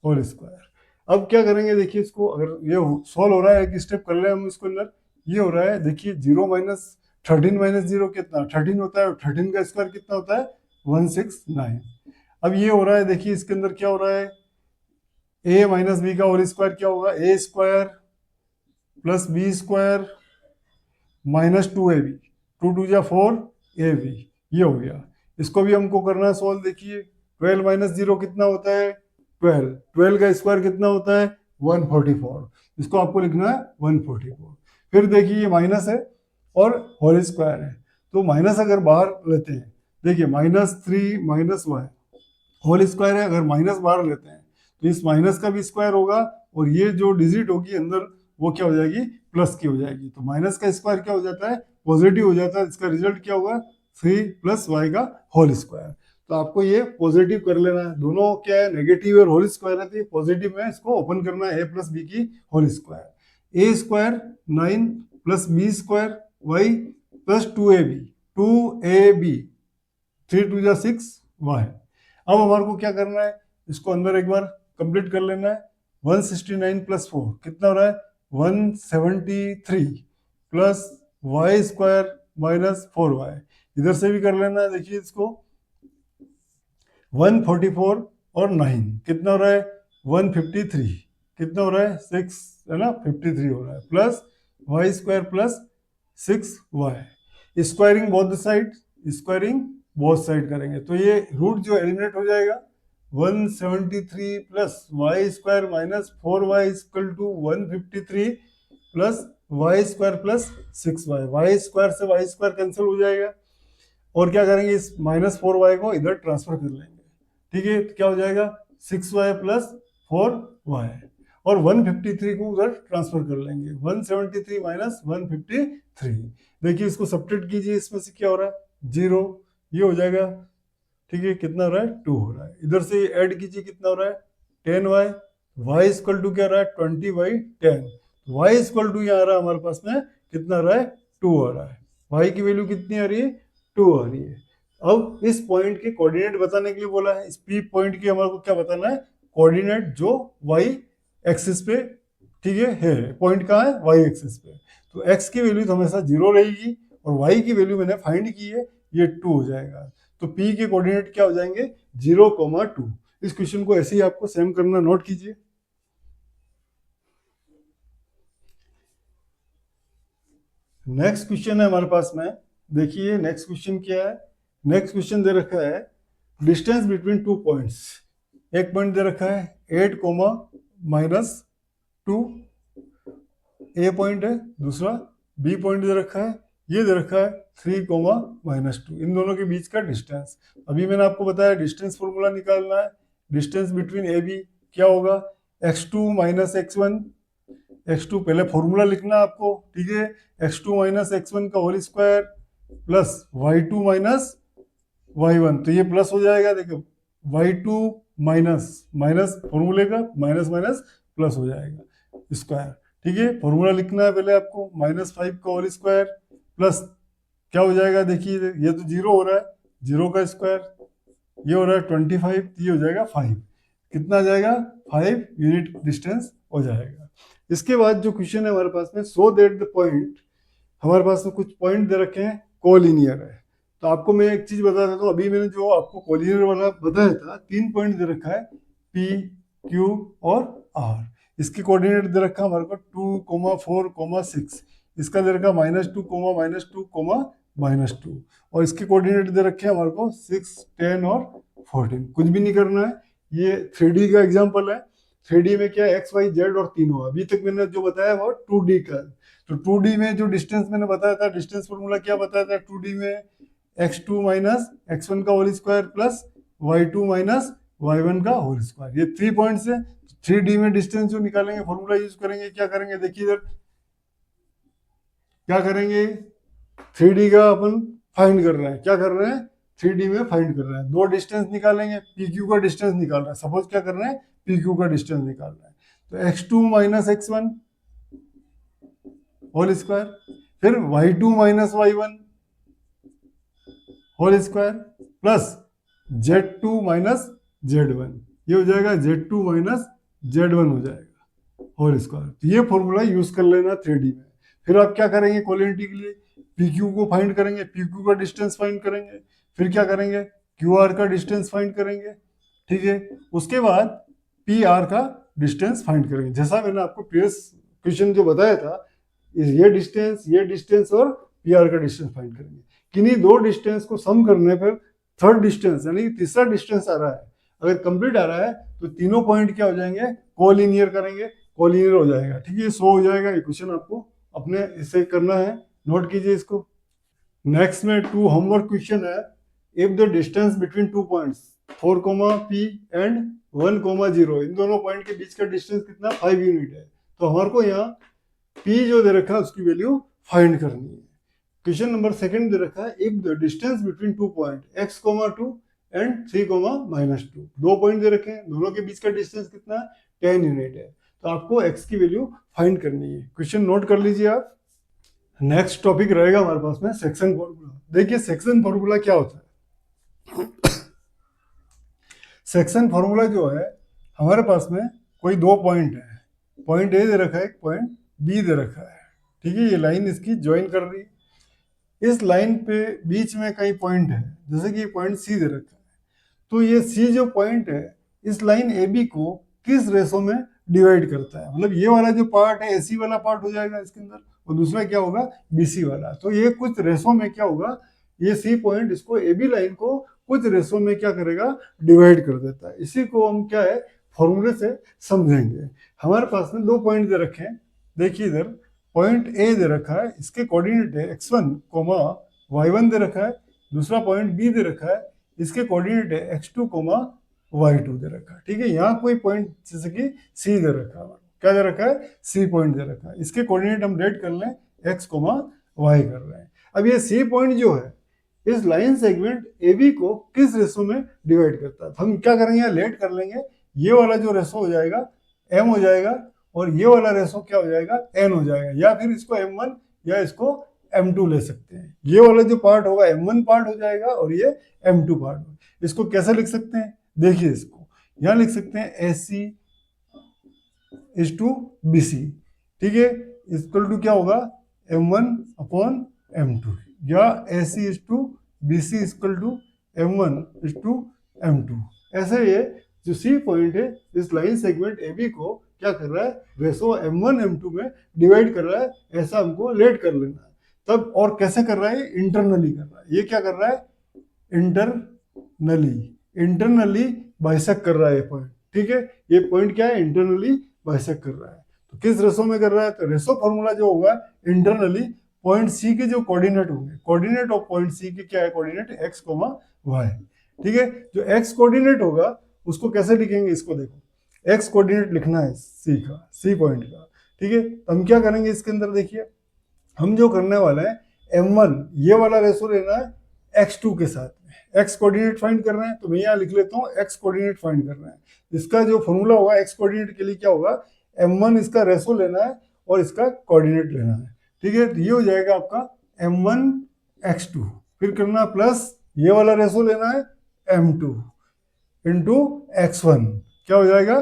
whole square. अब क्या करेंगे देखिए, इसको अगर ये सॉल्व हो रहा है, एक स्टेप कर ले हम इसको अंदर, ये हो रहा है देखिए 0 माइनस 13 माइनस 0 कितना 13 होता है, 13 का स्क्वायर कितना होता है 169, अब ये हो रहा है देखिए इसके अंदर क्या हो रहा है, a माइनस बी का होल स्क्वायर क्या होगा, a square plus B square minus 2ab, 2 2 जा 4ab, ये हो गया, इसको भी हमको करना है सॉल्व, देखिए 12 माइनस 0 कितना होता है 12, 12 का स्क्वायर कितना होता है 144, इसको आपको लिखना है 144, फिर देखिए ये माइनस है और होल स्क्वायर है, तो माइनस अगर बाहर लेते हैं, देखिए minus 3 minus y whole square है, अगर माइनस बाहर लेते हैं तो इस माइनस का भी स्क्वायर होगा, और ये जो डिजिट होगी अंदर वो क्या हो जाएगी प्लस की हो जाएगी, तो माइनस का स्क्वायर क्या हो जाता है पॉजिटिव हो जाता है, इसका रिजल्ट क्या होगा 3 प्लस वाई का होल स्क्वायर, तो आपको ये पॉजिटिव कर लेना है, दोनों क्या है नेगेटिव और होल स्क्वायर है, तो ये पॉजिटिव में इसको ओपन करना है, a प्लस बी की whole square, a square 9 plus B square y plus 2ab 3 2 जा 6 y, अब हमारे को क्या करना है, इसको अंदर एक बार कंप्लीट कर लेना है, 169 प्लस 4 कितना हो रहा है 173 plus y square minus 4y, इधर से भी कर लेना है, देखिए इसको 144 और 9 कितना हो रहा है 153, कितना हो रहा है 6 है ना 53 हो रहा है, plus y square plus 6y, squaring both side, squaring both side करेंगे तो ये रूट जो एलिमिनेट हो जाएगा, 173 plus y square minus 4y equal to 153 plus y square plus 6y। Y square से वाई स्क्वायर कैंसिल हो जाएगा और क्या करेंगे, इस -4y को इधर ट्रांसफर कर लेंगे। ठीक है, तो क्या हो जाएगा 6y प्लस 4y और 153 को उधर ट्रांसफर कर लेंगे। 173 माइनस 153, देखिए इसको सब्ट्रैक्ट कीजिए, इसमें से क्या हो रहा है 0, ये हो जाएगा। ठीक है, कितना हो रहा है 2 हो रहा है। इधर से ऐड कीजिए, कितना हो रहा है 10y। y इक्वल टू क्या रहा है 20/10। y इक्वल टू यहाँ आ रहा है हमारे पास में कितना आ रहा है 2 आ रहा है। y की वैल्यू कितनी आ रही है 2 आ रही है। अब इस पॉइंट के कोऑर्डिनेट बताने के लिए बोला है। इस पी पॉइंट की हमारे को क्या बताना है, कोऑर्डिनेट जो y एक्सिस पे, ठीक है पॉइंट कहाँ है y एक्सिस पे। तो x की वैल्यू तो हमेशा 0 रहेगी और y की वैल्यू मैंने फाइंड की है, ये 2 हो जाएगा। तो P के कोऑर्डिनेट क्या हो जाएंगे 0,2। इस क्वेश्चन को ऐसे ही आपको सेम करना, नोट कीजिए। नेक्स्ट क्वेश्चन है हमारे पास में, देखिए नेक्स्ट क्वेश्चन क्या है। नेक्स्ट क्वेश्चन दे रखा है डिस्टेंस बिटवीन 2 पॉइंट्स। एक पॉइंट दे रखा है 8,-2, ए पॉइंट है, दूसरा बी पॉइंट दे रखा है, ये दे रखा है 3,-2। इन दोनों के बीच का डिस्टेंस, अभी मैंने आपको बताया डिस्टेंस फॉर्मूला निकालना है। डिस्टेंस बिटवीन ए बी क्या होगा, x2 माइनस x1। x2 पहले फॉर्मूला लिखना आपको, ठीक है, x2 माइनस x1 का whole square plus y2 minus y1, तो ये प्लस हो जाएगा। देखो y2 माइनस माइनस फॉर्मूले का माइनस माइनस प्लस हो जाएगा स्क्वायर। ठीक है, फॉर्मूला लिखना है पहले आपको, -5 का होल स्क्वायर प्लस क्या हो जाएगा, देखिए ये तो 0 हो रहा है, 0 का स्क्वायर, ये हो रहा है 25, ये हो जाएगा 5। कितना आ जाएगा 5 यूनिट डिस्टेंस हो जाएगा। इसके बाद जो क्वेश्चन है हमारे पास में, सो दैट द पॉइंट, हमारे पास में कुछ पॉइंट दे रखे हैं कोलिनियर है। तो आपको मैं एक चीज बता देता हूँ, अभी मैंने जो आपको कोलिनियर वाला बताया था, 3 पॉइंट दे रखा है P, Q और R। इसकी कोऑर्डिनेट दे रखा है हमारे को 2,4,6। इसका दे रखा -2, -2, -2 और इसके कोऑर्डिनेट दे रखे हैं हमारे को 6, 10 और 14। कुछ भी नहीं करना है, ये 3D का एग्जांपल है। 3D में क्या एक्स वाई जेड और तीनों, अभी तक मैंने जो बताया वो 2D का। तो 2D में जो डिस्टेंस मैंने बताया था, डिस्टेंस फॉर्मूला क्या बताया था 2D में, x2 माइनस x1 का whole square plus y2 minus y1 का होल स्क्वायर। ये 3 पॉइंट्स है। 3D में डिस्टेंस जो निकालेंगे फॉर्मूला यूज करेंगे, क्या करेंगे देखिए इधर क्या करेंगे, 3D का अपन फाइंड कर रहे हैं, क्या कर रहे हैं 3D में फाइंड कर रहे हैं। दो डिस्टेंस निकालेंगे, PQ का डिस्टेंस निकाल रहे हैं, सपोज क्या कर रहे हैं PQ का डिस्टेंस निकाल रहे हैं। तो x2 minus x1 whole square, फिर y2 minus y1 whole square plus z2 minus z1, ये हो जाएगा z2 माइनस z1 हो जाएगा होल स्क्वायर। तो ये फॉर्मूला यूज कर लेना 3D में। फिर आप क्या करेंगे कोलिनिटी के लिए, PQ को फाइंड करेंगे, PQ का डिस्टेंस फाइंड करेंगे, फिर क्या करेंगे QR का डिस्टेंस फाइंड करेंगे। ठीक है, उसके बाद PR का डिस्टेंस फाइंड करेंगे, जैसा मैंने आपको प्रीवियस क्वेश्चन जो बताया था, ये डिस्टेंस और PR का डिस्टेंस फाइंड करेंगे। किन्हीं दो डिस्टेंस को सम करने पर थर्ड डिस्टेंस यानी कि तीसरा डिस्टेंस आ रहा है, अगर कंप्लीट आ रहा है तो तीनों पॉइंट क्या हो जाएंगे कोलिनियर करेंगे, कोलिनियर हो जाएगा। ठीक है, सो हो जाएगा। ये क्वेश्चन आपको अपने इससे करना है, नोट कीजिए इसको। नेक्स्ट में 2 होमवर्क क्वेश्चन है, if the distance between 2 points 4, P and 1, 0, इन दोनों पॉइंट के बीच का डिस्टेंस कितना 5 यूनिट है। तो हमारे को यहाँ P जो दे रखा है उसकी वैल्यू फाइंड करनी है। क्वेश्चन नंबर सेकंड दे रखा है, if the distance between 2 point x, 2 and 3, -2, दो पॉइंट दे रखे हैं, दोनों के बीच का डिस्टेंस कितना 10 यूनिट है। तो आपको x की वैल्यू फाइंड करनी है। क्वेश्चन नोट कर लीजिए आप। नेक्स्ट टॉपिक रहेगा हमारे पास में सेक्शन फॉर्मूला। देखिए सेक्शन फॉर्मूला क्या होता है। सेक्शन फॉर्मूला जो है हमारे पास में कोई दो पॉइंट है, पॉइंट ए दे रखा है, एक पॉइंट बी दे रखा है। ठीक है, ये लाइन इसकी ज्वाइन कर रही है, इस लाइन पे बीच में कई पॉइंट है, जैसे कि पॉइंट सी दे रखा है। तो ये सी जो पॉइंट है इस लाइन ए बी को किस रेशो में डिवाइड करता है, मतलब ये वाला जो पार्ट है एसी वाला पार्ट हो जाएगा इसके अंदर, और दूसरा क्या होगा बीसी वाला। तो ये कुछ रेशो में क्या होगा, ये सी पॉइंट इसको ए बी लाइन को कुछ रेशो में क्या करेगा, डिवाइड कर देता है। इसी को हम क्या है, फॉर्मूले से समझेंगे। हमारे पास में 2 पॉइंट दे रखे हैं, देखिए इधर पॉइंट ए दे रखा है, इसके कोऑर्डिनेट है x1, y1 दे रखा है। दूसरा पॉइंट बी दे रखा है, इसके कोऑर्डिनेट है x2, y2 दे रखा है। ठीक है, यहाँ कोई पॉइंट जैसे कि सी दे रखा है, क्या दे रखा है, सी पॉइंट दे रखा है। इसके कोऑर्डिनेट हम रेड कर लें x, y कर रहे हैं। अब ये सी पॉइंट जो है इस लाइन सेगमेंट AB को किस रेशो में डिवाइड करता है, तो हम क्या करेंगे, यहाँ लेट कर लेंगे। ये वाला जो रेशो हो जाएगा m हो जाएगा, और ये वाला रेशो क्या हो जाएगा, n हो जाएगा, या फिर इसको m1 या इसको m2 ले सकते हैं। ये वाला जो पार्ट होगा m1 पार्ट हो जाएगा और ये m2 पार्ट होगा। इसको कैसे लिख सकते हैं, देखिए इसको यहाँ लिख सकते हैं AC इज टू BC। ठीक है, इक्वल टू क्या होगा, m1/m2, या AC is to BC equal to m1/m2। ऐसे ये जो सी पॉइंट है इस लाइन सेगमेंट AB को क्या कर रहा है, रेशो m1 m2 में डिवाइड कर रहा है, ऐसा हमको लेट कर लेना है। तब और कैसे कर रहा है, इंटरनली कर रहा है। ये क्या कर रहा है, इंटरनली बाइसेक्ट कर रहा है ये पॉइंट। ठीक है, ये पॉइंट क्या है, इंटरनली बाइसेक्ट कर रहा है। तो किस रेशो में कर रहा है, तो रेशो फॉर्मूला जो होगा इंटरनली पॉइंट सी के जो कोऑर्डिनेट होंगे, कोऑर्डिनेट ऑफ पॉइंट सी के क्या है, कोऑर्डिनेट x, y। ठीक है, जो x कोऑर्डिनेट होगा उसको कैसे लिखेंगे, इसको देखो, x कोऑर्डिनेट लिखना है सी का, सी पॉइंट का। ठीक है, तो हम क्या करेंगे इसके अंदर, देखिए हम जो करने वाले हैं m1 ये वाला रेशो लेना है x2 के साथ में। x कोऑर्डिनेट फाइंड कर रहे हैं, तो मैं यहाँ लिख लेता हूँ x कोऑर्डिनेट फाइंड कर रहे हैं। इसका जो फॉर्मूला होगा x कोऑर्डिनेट के लिए क्या होगा, m1 इसका रेशो लेना है और इसका कोऑर्डिनेट लेना है। ठीक है, तो ये हो जाएगा आपका m1 x2, फिर करना प्लस ये वाला रेशो लेना है m2 इंटू x1, क्या हो जाएगा,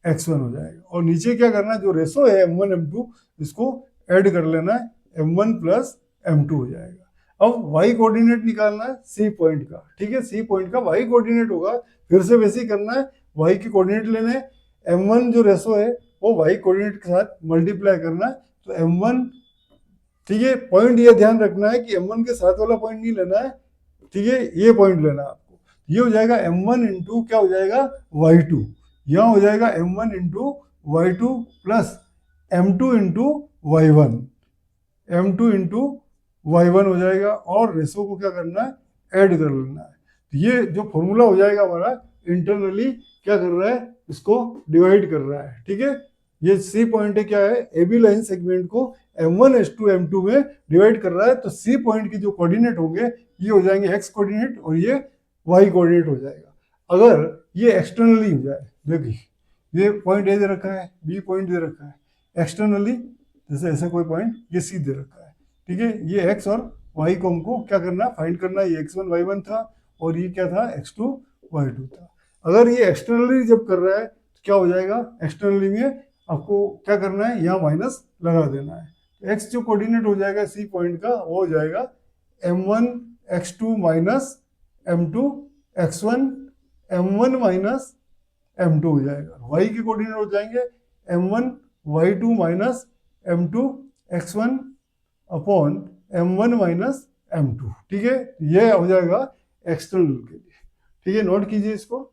x1 हो जाएगा। और नीचे क्या करना है, जो रेशो है m1 m2 इसको ऐड कर लेना है, m1 प्लस m2 हो जाएगा। अब y कोऑर्डिनेट निकालना है सी पॉइंट का। ठीक है, सी पॉइंट का y कोऑर्डिनेट होगा, फिर से वैसे ही करना है, y के कोऑर्डिनेट लेने हैं, m1 जो रेशो है वो y कोऑर्डिनेट के साथ मल्टीप्लाई करना है, तो m1। ठीक है, पॉइंट ये ध्यान रखना है कि m1 के साथ वाला पॉइंट नहीं लेना है, ठीक है, ये पॉइंट लेना है आपको। ये हो जाएगा m1 इंटू क्या हो जाएगा, y2, यहाँ हो जाएगा m1 into y2 plus m2 into y1, m2 into y1 हो जाएगा, और रेशो को क्या करना है, ऐड कर लेना है। तो ये जो फॉर्मूला हो जाएगा हमारा, इंटरनली क्या कर रहा है, इसको डिवाइड कर रहा है। ठीक है, ये सी पॉइंट है, क्या है, AB लाइन सेगमेंट को m1/2 m2 में डिवाइड कर रहा है। तो सी पॉइंट के जो कोऑर्डिनेट होंगे ये हो जाएंगे x कोऑर्डिनेट और ये y कोऑर्डिनेट हो जाएगा। अगर ये एक्सटर्नली हो जाए, देखिए ये पॉइंट A दे रखा है, B पॉइंट दे रखा है, एक्सटर्नली जैसे ऐसा कोई पॉइंट ये C दे रखा है। ठीक है, ये x और y को हमको क्या करना है, फाइंड करना है। ये x1 y1 था और ये क्या था, x2 y2 था। अगर ये एक्सटर्नली जब कर रहा है तो क्या हो जाएगा, एक्सटर्नली में आपको क्या करना है, यहाँ माइनस लगा देना है। तो x जो कोऑर्डिनेट हो जाएगा सी पॉइंट का वो हो जाएगा m1 x2 minus m2 x1 m1 minus m2 हो जाएगा। y के कोऑर्डिनेट हो जाएंगे m1 y2 minus m2 x1 upon m1 minus m2। ठीक है, ये हो जाएगा एक्सटर्नल के लिए। ठीक है, नोट कीजिए इसको।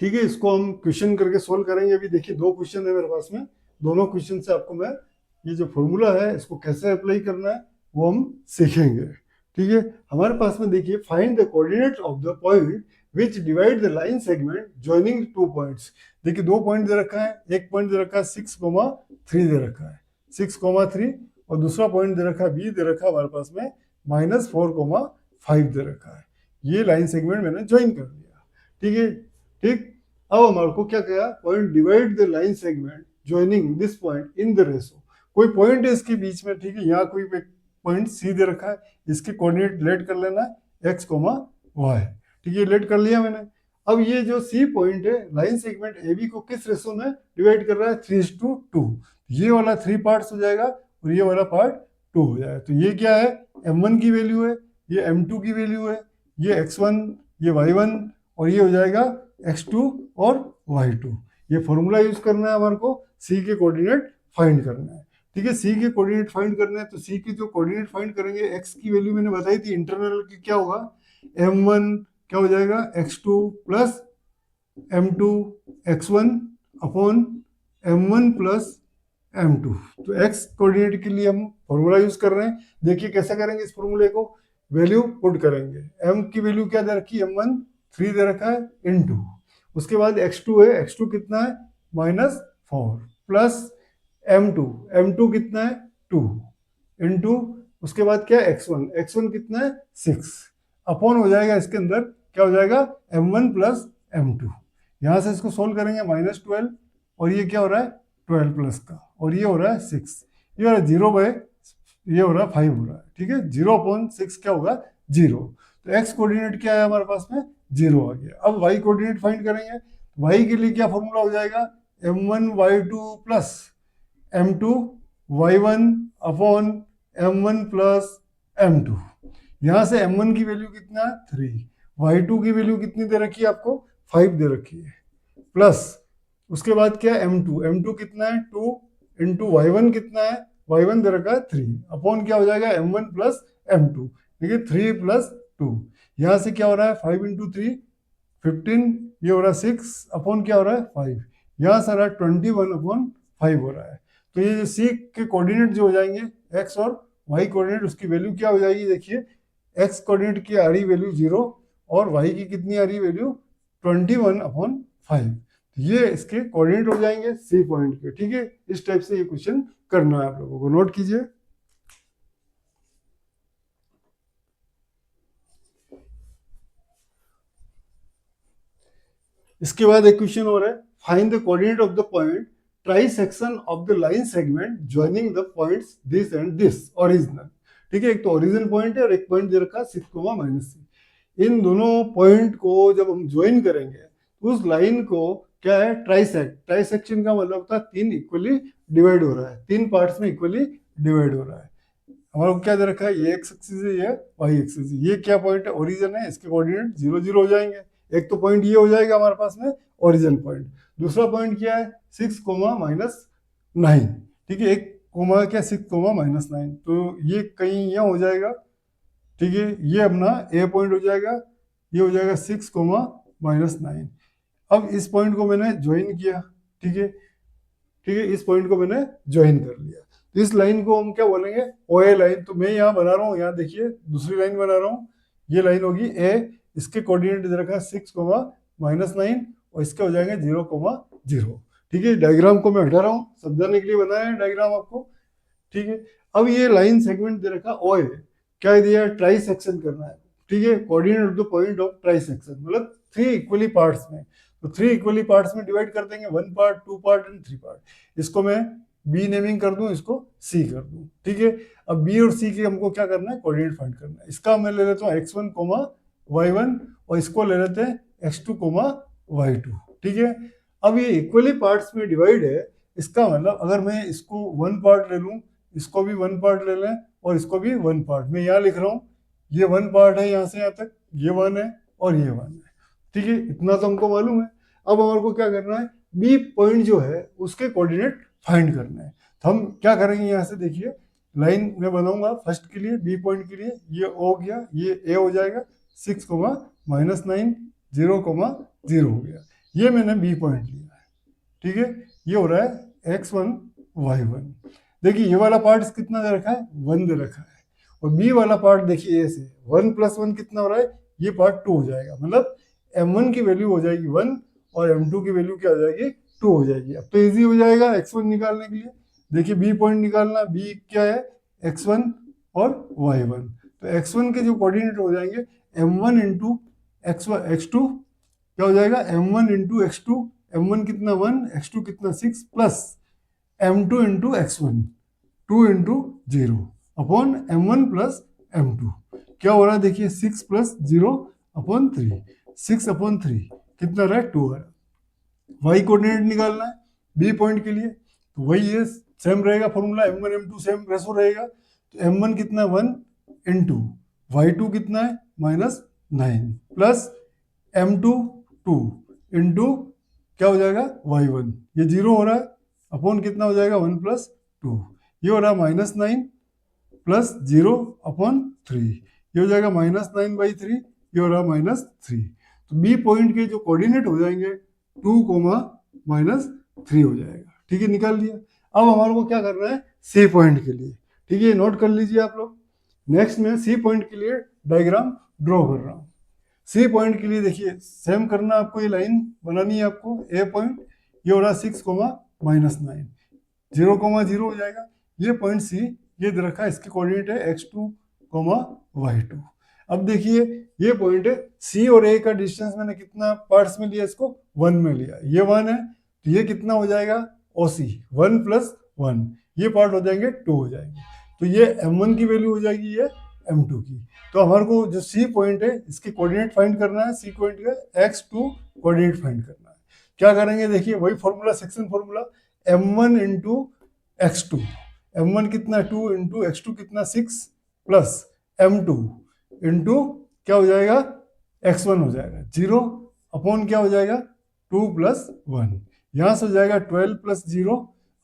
ठीक है, इसको हम क्वेश्चन करके सोल्व करेंगे। अभी देखिए 2 क्वेश्चन है मेरे पास में, दोनों क्वेश्चन से आपको मैं ये जो फॉर्मूला है इसको कैसे अप्लाई करना है वो हम सीखेंगे। ठीक है, हमारे पास में देखिए, find the coordinate of the point which divide the line segment joining 2 points. देखिए 2 पॉइंट दे रखा है, एक पॉइंट दे रखा है 6,3 दे रखा है, 6,3, और दूसरा पॉइंट दे रखा है B दे रखा है हमारे पास में -4,5 दे रखा है। ये लाइन सेगमेंट मैंने ज्वाइन कर दिया। ठीक है, ठीक, अब हमारे को क्या कहा, point divide the line segment joining this point in the ratio. कोई पॉइंट है इसके बीच में, ठीक है, यहाँ कोई पॉइंट सी दे रखा है, इसके कोऑर्डिनेट लेट कर लेना है x, y। ठीक है, लेट कर लिया मैंने। अब ये जो सी पॉइंट है लाइन सेगमेंट AB को किस रेशो में डिवाइड कर रहा है, 3:2। ये वाला 3 पार्ट्स हो जाएगा और ये वाला पार्ट 2 हो जाएगा। तो ये क्या है, m1 की वैल्यू है, ये m2 की वैल्यू है, ये x1, ये y1, और ये हो जाएगा x2 और y2। ये फॉर्मूला यूज करना है हमारे को, सी के कोऑर्डिनेट फाइंड करना है। ठीक है, सी के कोऑर्डिनेट फाइंड करने हैं, तो सी की जो कोऑर्डिनेट फाइंड करेंगे, एक्स की वैल्यू मैंने बताई थी इंटरनल की क्या होगा, m1 क्या हो जाएगा x2 plus m2 x1 upon m1 plus m2। तो x कोऑर्डिनेट के लिए हम फॉर्मूला यूज कर रहे हैं। देखिए कैसे करेंगे इस फॉर्मूले को, वैल्यू पुट करेंगे। m की वैल्यू क्या दे रखी है, m1 3 दे रखा है इनटू, उसके बाद x2 है, x2 कितना है -4 प्लस m2 कितना है 2 इनटू, उसके बाद क्या है x1 कितना है 6 अपॉन हो जाएगा इसके अंदर क्या हो जाएगा m1 प्लस m2। यहाँ से इसको सोल्व करेंगे -12 और ये क्या हो रहा है 12 प्लस का, और ये हो रहा है 6, ये हो रहा है 0 बाय, ये हो रहा है 5 हो रहा है। ठीक है, 0/6 क्या होगा 0। तो x कोऑर्डिनेट क्या है हमारे पास में 0 आ गया। अब y कोऑर्डिनेट फाइंड करेंगे, y के लिए क्या फॉर्मूला हो जाएगा m1 y2 plus m2 y1 upon m1 plus m2। यहाँ से m1 की वैल्यू कितना है 3, y2 की वैल्यू कितनी दे रखी है आपको 5 दे रखी है, प्लस उसके बाद क्या है m2 कितना है 2 इंटू y1 कितना है y1 दे रखा है 3 अपॉन क्या हो जाएगा m1 प्लस m2, देखिए 3 प्लस 2, यहाँ से क्या हो रहा है 5 इंटू 3 15, ये हो रहा है 6 अपॉन क्या हो रहा है 5, यहाँ से आ रहा है 21 अपॉन 5 हो रहा है। तो ये जो सी के कोऑर्डिनेट जो हो जाएंगे एक्स और वाई कोऑर्डिनेट, उसकी वैल्यू क्या हो जाएगी, देखिए एक्स कोऑर्डिनेट की आ रही वैल्यू 0 और वाई की कितनी आ रही वैल्यू 21/5। ये इसके कोऑर्डिनेट हो जाएंगे सी पॉइंट के। ठीक है, इस टाइप से ये क्वेश्चन करना है आप लोगों को, नोट कीजिए। इसके बाद एक क्वेश्चन और है, find the coordinate of the point trisection of the line segment joining the points this and this original. ठीक है, एक तो ओरिजिन पॉइंट है और एक पॉइंट दे रखा है 6, इन दोनों पॉइंट को जब हम ज्वाइन करेंगे तो उस लाइन को क्या है ट्राइसेक्शन का मतलब होता है 3 इक्वली डिवाइड हो रहा है, 3 पार्ट्स में इक्वली डिवाइड हो रहा है। हमारे को क्या दे रखा है, ये एक्स एक्सिस है, ये वाई एक्सिस है, ये क्या पॉइंट है ओरिजिन है, इसके कोऑर्डिनेट 0 0 हो जाएंगे। एक तो पॉइंट ये हो जाएगा हमारे पास में ओरिजिन पॉइंट, दूसरा पॉइंट क्या है 6, -9। ठीक है, एक कोमा क्या 6, -9, तो ये कहीं यहाँ हो जाएगा। ठीक है, ये अपना ए पॉइंट हो जाएगा, ये हो जाएगा 6, -9। अब इस पॉइंट को मैंने ज्वाइन किया। ठीक है, ठीक है, इस पॉइंट को मैंने ज्वाइन कर लिया, तो इस लाइन को हम क्या बोलेंगे ओ ए लाइन। तो मैं यहाँ बना रहा हूँ, यहाँ देखिए दूसरी लाइन बना रहा हूँ, ये लाइन होगी ए, इसके कोऑर्डिनेट दे रखा है 6, -9 और इसके हो जाएंगे 0, 0। ठीक है, डायग्राम को मैं हटा रहा हूँ, समझाने के लिए बनाया है डायग्राम आपको। ठीक है, अब ये लाइन सेगमेंट दे रखा ओ ए, क्या दिया है ट्राई सेक्शन करना है। ठीक है, coordinate of the point of try section मतलब 3 इक्वली पार्ट्स में, तो 3 इक्वली पार्ट्स में डिवाइड कर देंगे, 1 पार्ट 2 पार्ट एंड 3 पार्ट। इसको मैं बी नेमिंग कर दूं, इसको सी कर दूं। ठीक है, अब बी और सी के हमको क्या करना है कोऑर्डिनेट फाइंड करना है। इसका मैं ले लेता हूँ x1, y1 और इसको ले लेते हैं x2, y2। ठीक है, अब ये इक्वली पार्ट्स में डिवाइड है, इसका मतलब अगर मैं इसको 1 पार्ट ले लूं, इसको भी 1 पार्ट ले लें और इसको भी 1 पार्ट, मैं यहाँ लिख रहा हूँ ये 1 पार्ट है, यहाँ से यहाँ तक ये 1 है और ये 1 है। ठीक है, इतना तो हमको मालूम है। अब हमारे को क्या करना है, बी पॉइंट जो है उसके कोऑर्डिनेट फाइंड करना है। तो हम क्या करेंगे, यहाँ से देखिए लाइन में बनाऊंगा फर्स्ट के लिए, बी पॉइंट के लिए ये ओ हो गया, ये ए हो जाएगा 6, -9 0, 0 हो गया, ये मैंने बी पॉइंट लिया है। ठीक है, ये हो रहा है x1 y1। देखिए ये वाला पार्ट कितना दे रखा है 1 दे रखा है, और बी वाला पार्ट देखिए ए से 1 + 1 कितना हो रहा है, ये पार्ट 2 हो जाएगा, मतलब m1 की वैल्यू हो जाएगी 1 और m2 की वैल्यू क्या हो जाएगी 2 हो जाएगी। अब तो इजी हो जाएगा x1 निकालने के लिए। देखिए बी पॉइंट निकालना, बी क्या है x1 और y1, तो x1 के जो कोऑर्डिनेट हो जाएंगे m1 इंटू x2 क्या हो जाएगा m1 इंटू x2, m1 कितना 1, x2 कितना 6 plus m2 into x1 2 into 0 upon m1 plus m2, क्या हो रहा है देखिए 6 + 0/3, 6/3 कितना रहा है 2 आ रहा है। वाई कोऑर्डिनेट निकालना है बी पॉइंट के लिए, तो वही है सेम रहेगा formula, m1 m2 same ratio रहेगा, तो m1 कितना 1 इंटू y2 कितना है -9 प्लस m2 2 इंटू क्या हो जाएगा y1, ये 0 हो रहा है अपॉन कितना हो जाएगा 1 + 2, ये हो रहा -9 प्लस 0/3, ये हो जाएगा -9/3, ये हो रहा -3। तो बी पॉइंट के जो कोऑर्डिनेट हो जाएंगे 2, -3 हो जाएगा। ठीक है, निकाल लिया। अब हमारे को क्या करना है सी पॉइंट के लिए। ठीक है, नोट कर लीजिए आप लोग। नेक्स्ट में सी पॉइंट के लिए डायग्राम ड्रॉ कर रहा हूँ। सी पॉइंट के लिए देखिए सेम करना आपको, ये लाइन बनानी है आपको। ए पॉइंट ये हो रहा 6, -9, 0, 0 हो जाएगा। ये पॉइंट सी ये दे रखा है, इसके कोऑर्डिनेट है x2, y2। अब देखिए ये पॉइंट है सी और ए का डिस्टेंस मैंने कितना पार्ट्स में लिया, इसको 1 में लिया। ये 1 है तो ये कितना हो जाएगा OC, 1 + 1, ये पार्ट हो जाएंगे 2 हो जाएंगे। तो ये m1 की वैल्यू हो जाएगी, ये m2 की। तो हमारे को जो सी पॉइंट है इसके कोऑर्डिनेट फाइंड करना है, सी पॉइंट का x2 कोऑर्डिनेट फाइंड करना है। क्या करेंगे देखिए, वही formula, section formula, m1 × x2, m1 कितना 2 × x2 कितना 6 प्लस m2 इंटू क्या हो जाएगा x1 हो जाएगा 0 अपॉन क्या हो जाएगा 2 + 1, यहाँ से हो जाएगा 12 + 0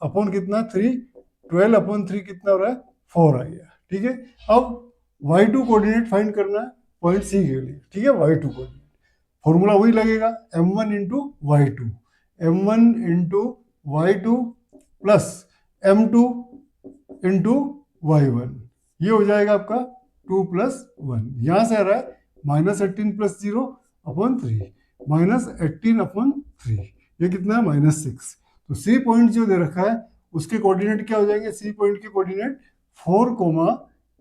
अपॉन कितना 3, 12/3 कितना हो रहा है 4 आ गया। ठीक है, अब y2 कोऑर्डिनेट फाइंड करना है पॉइंट सी के लिए। ठीक है, y2 कोऑर्डिनेट फॉर्मूला वही लगेगा, m1 × y2, m1 × y2 plus m2 × y1, ये हो जाएगा आपका 2 + 1, यहाँ से आ रहा है -18 + 0/3, -18/3, ये कितना है -6। तो सी पॉइंट जो दे रखा है उसके कोऑर्डिनेट क्या हो जाएंगे, सी पॉइंट के कोऑर्डिनेट 4,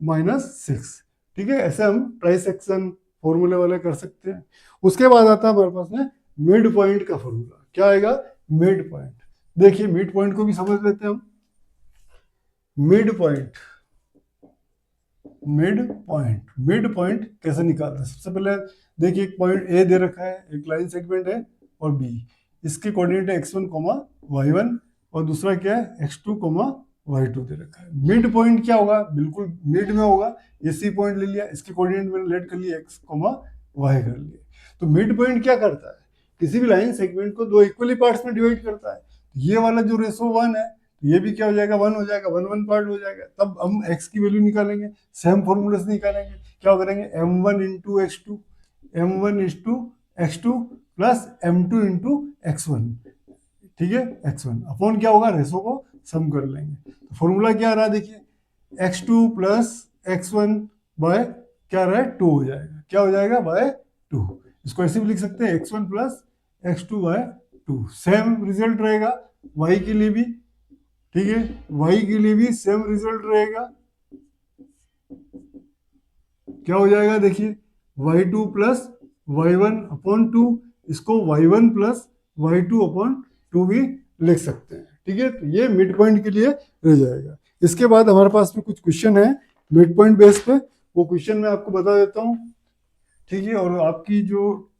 -6। ठीक है, ऐसे हम ट्राइसेक्शन फॉर्मूले वाले कर सकते हैं। उसके बाद आता है हमारे पास में मिड पॉइंट का फॉर्मूला। क्या आएगा मिड पॉइंट। देखिए मिड पॉइंट को भी समझ लेते हैं हम। मिड पॉइंट, मिड पॉइंट कैसे निकालते हैं। सबसे पहले देखिए एक पॉइंट ए दे रखा है, एक लाइन सेगमेंट है, और बी, इसके कोऑर्डिनेट है x1, y1, और दूसरा क्या है x2, y2 दे रखा है। मिड पॉइंट क्या होगा, बिल्कुल मिड में होगा। ये सी पॉइंट ले लिया, इसके कोऑर्डिनेट मैंने लेट कर लिया x, y कर लिया। तो मिड पॉइंट क्या करता है, किसी भी लाइन सेगमेंट को दो इक्वली पार्ट्स में डिवाइड करता है। ये वाला जो रेशो 1 है, ये भी क्या हो जाएगा 1 हो जाएगा, 1 पार्ट हो जाएगा। तब हम x की वैल्यू निकालेंगे, सेम फॉर्मूले से निकालेंगे। क्या करेंगे m1 × x2, m1 × x2 plus m2 × x1। ठीक है, x1 अपॉन क्या होगा, रेशो को सम कर लेंगे। तो फॉर्मूला क्या आ रहा है देखिए, x2 + x1 बाय क्या आ रहा है 2 हो जाएगा। क्या हो जाएगा बाय 2। इसको ऐसे भी लिख सकते हैं x1 + x2 by 2। Same result रहेगा y के लिए भी। ठीक है, y के लिए भी सेम रिजल्ट रहेगा। क्या हो जाएगा देखिए, y2 + y1/2, इसको y1 + y2/2 भी लिख सकते हैं। ठीक है, तो ये मिड पॉइंट के लिए रह जाएगा। इसके बाद हमारे पास में कुछ क्वेश्चन है मिड पॉइंट बेस पे, वो क्वेश्चन मैं आपको बता देता हूँ। ठीक है, और आपकी जो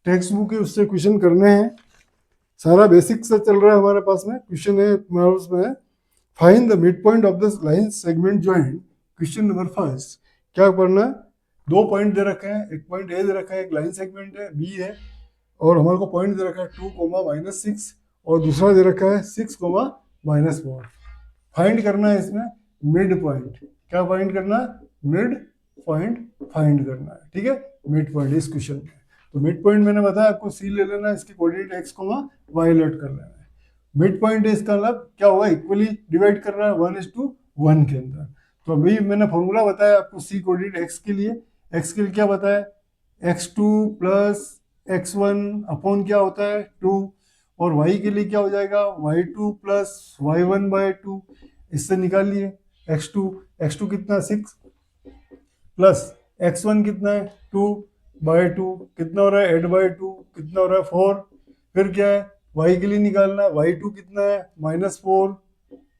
टेक्स्ट बुक है उससे क्वेश्चन करने हैं। सारा बेसिक से चल रहा है हमारे पास में। क्वेश्चन है हमारे पास में, find the mid point of the line segment joint. Question number first, क्या पढ़ना है, दो पॉइंट दे रखे हैं, एक पॉइंट ए दे रखा है, एक लाइन सेगमेंट है बी है, और हमारे को पॉइंट दे रखा है 2, -6, और दूसरा दे रखा है 6, -4। फाइंड करना है इसमें मिड पॉइंट। क्या फाइंड करना है, मिड पॉइंट फाइंड करना है। ठीक है, मिड पॉइंट इस क्वेश्चन में। तो मिड पॉइंट मैंने बताया आपको, सी ले लेना है, इसके कोऑर्डिनेट x, y लेट कर लेना है। मिड पॉइंट है, इसका मतलब क्या होगा, इक्वली डिवाइड कर रहा है 1:1 के अंदर। तो अभी मैंने फॉर्मूला बताया आपको सी कोऑर्डिनेट x के लिए। x के लिए क्या बताया, x2 + x1 अपॉन क्या होता है 2, और y के लिए क्या हो जाएगा y2 + y1/2। इससे निकालिए x2 कितना 6 प्लस x1 कितना है 2/2, कितना हो रहा है 8/2, कितना हो रहा है 4। फिर क्या है y के लिए निकालना है, y2 कितना है -4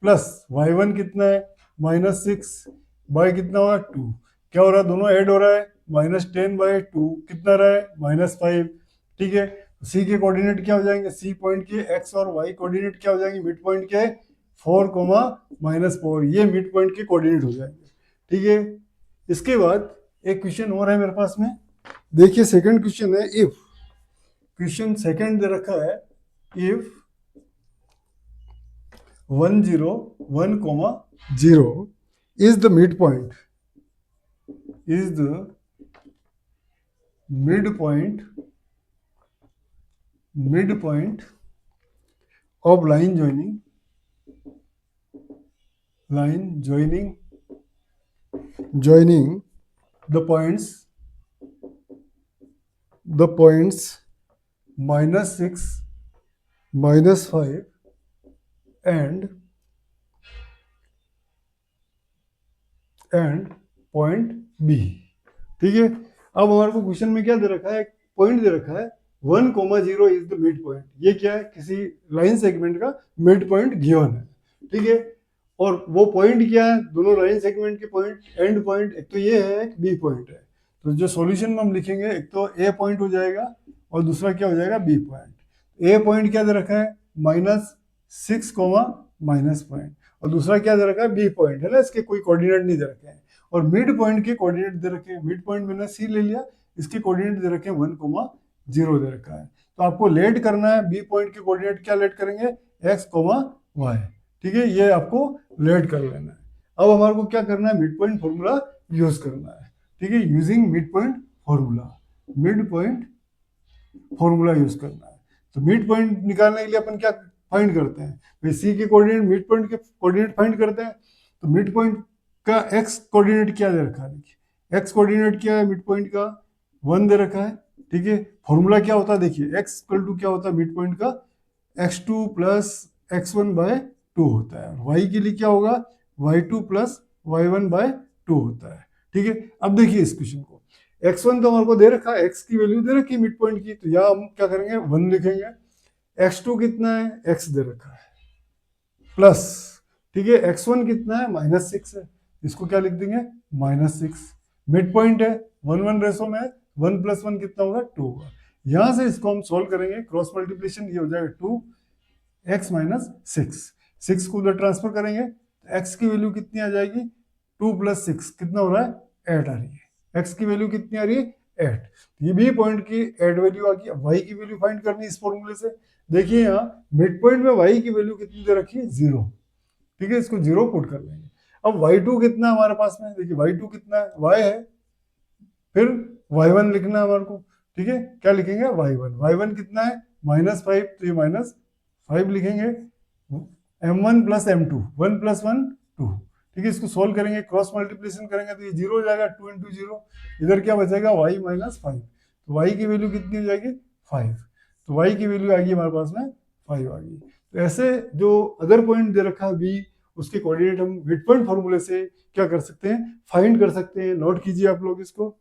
प्लस y1 कितना है -6 बाय कितना हुआ 2। क्या हो रहा है, दोनों ऐड हो रहा है, -10/2 कितना रहा है -5। ठीक है, सी के कोऑर्डिनेट क्या हो जाएंगे, सी पॉइंट के x और y कोऑर्डिनेट क्या हो जाएंगे मिड पॉइंट के 4, -4, ये मिड पॉइंट के कोऑर्डिनेट हो जाएंगे। ठीक है, इसके बाद एक क्वेश्चन और है मेरे पास में। देखिए सेकंड क्वेश्चन है, इफ, क्वेश्चन सेकंड दे रखा है, if 101,0 is the midpoint, is the midpoint of line joining the points -6, -5 and point B. ठीक है, अब हमारे को क्वेश्चन में क्या दे रखा है, पॉइंट दे रखा है 1,0 इज द मिड पॉइंट। ये क्या है, किसी लाइन सेगमेंट का मिड पॉइंट गिवन है। ठीक है, और वो पॉइंट क्या है, दोनों लाइन सेगमेंट के पॉइंट, एंड पॉइंट, एक तो ये है, एक बी पॉइंट है। तो जो सॉल्यूशन में हम लिखेंगे, एक तो ए पॉइंट हो जाएगा और दूसरा क्या हो जाएगा, बी पॉइंट। ए पॉइंट क्या दे रखा है, -6, माइनस पॉइंट, और दूसरा क्या दे रखा है, बी पॉइंट है ना, इसके कोई कोऑर्डिनेट नहीं दे रखे हैं। और मिड पॉइंट के कोऑर्डिनेट दे रखे हैं, मिड पॉइंट मैंने सी ले लिया, इसके कोऑर्डिनेट दे रखे हैं 1,0 दे रखा है। तो आपको लेट करना है, बी पॉइंट के कोऑर्डिनेट क्या लेट करेंगे, x, y। ठीक है, ये आपको लेट कर लेना है। अब हमारे को क्या करना है, मिड पॉइंट फॉर्मूला यूज करना है। ठीक है, using mid point formula use करना है। तो मिड पॉइंट निकालने के लिए अपन क्या फाइंड करते हैं, भाई सी के कोऑर्डिनेट मिड पॉइंट के कोऑर्डिनेट फाइंड करते हैं। तो मिड पॉइंट का एक्स कोऑर्डिनेट क्या दे रखा है, देखिए एक्स कोऑर्डिनेट क्या है मिड पॉइंट का, 1 दे रखा है। ठीक है, फॉर्मूला क्या होता है, देखिए एक्स इक्वल टू क्या होता है मिड पॉइंट का, x2 + x1/2 होता है। y के लिए क्या होगा, y2 + y1/2 होता है। ठीक है, अब देखिए इस क्वेश्चन को, x1 तो हमारे को दे रखा है, x की वैल्यू दे रखी है मिड पॉइंट की, तो यहाँ हम क्या करेंगे, 1 लिखेंगे। x2 कितना है, x दे रखा है, प्लस, ठीक है, x1 कितना है, -6 है, इसको क्या लिख देंगे, -6। मिड पॉइंट है, 1:1 रेशो में है, 1 + 1 कितना होगा, 2 होगा। यहां से इसको हम सॉल्व करेंगे, क्रॉस मल्टीप्लिकेशन, ये हो जाएगा 2x - 6 को उधर ट्रांसफर करेंगे, x की वैल्यू कितनी आ जाएगी, 2 + 6 कितना हो रहा है, 8 आ रही है। x की वैल्यू कितनी आ रही है, 8। ये भी पॉइंट की 8 वैल्यू आ गई। अब y की वैल्यू फाइंड करनी है इस फॉर्मूले से। देखिए यहाँ मिड पॉइंट में y की वैल्यू कितनी दे रखी है, 0। ठीक है, इसको 0 पुट कर लेंगे। अब y2 कितना है हमारे पास में, देखिए y2 कितना है, y है, फिर y1 लिखना है हमारे को। ठीक है, क्या लिखेंगे, y1 कितना है, -5, तो ये -5 लिखेंगे। m1 + m2, 1 + 1 2। ठीक है, इसको सोल्व करेंगे, क्रॉस मल्टीप्लिकेशन करेंगे तो ये 0 हो जाएगा, 2 × 0। इधर क्या बचेगा, y - 5, तो y की वैल्यू कितनी हो जाएगी, 5। तो y की वैल्यू आ गई हमारे पास में 5 आ गई। तो ऐसे जो अदर पॉइंट दे रखा है b, उसके कोऑर्डिनेट हम मिड पॉइंट फॉर्मूले से क्या कर सकते हैं, फाइंड कर सकते हैं। नोट कीजिए आप लोग इसको।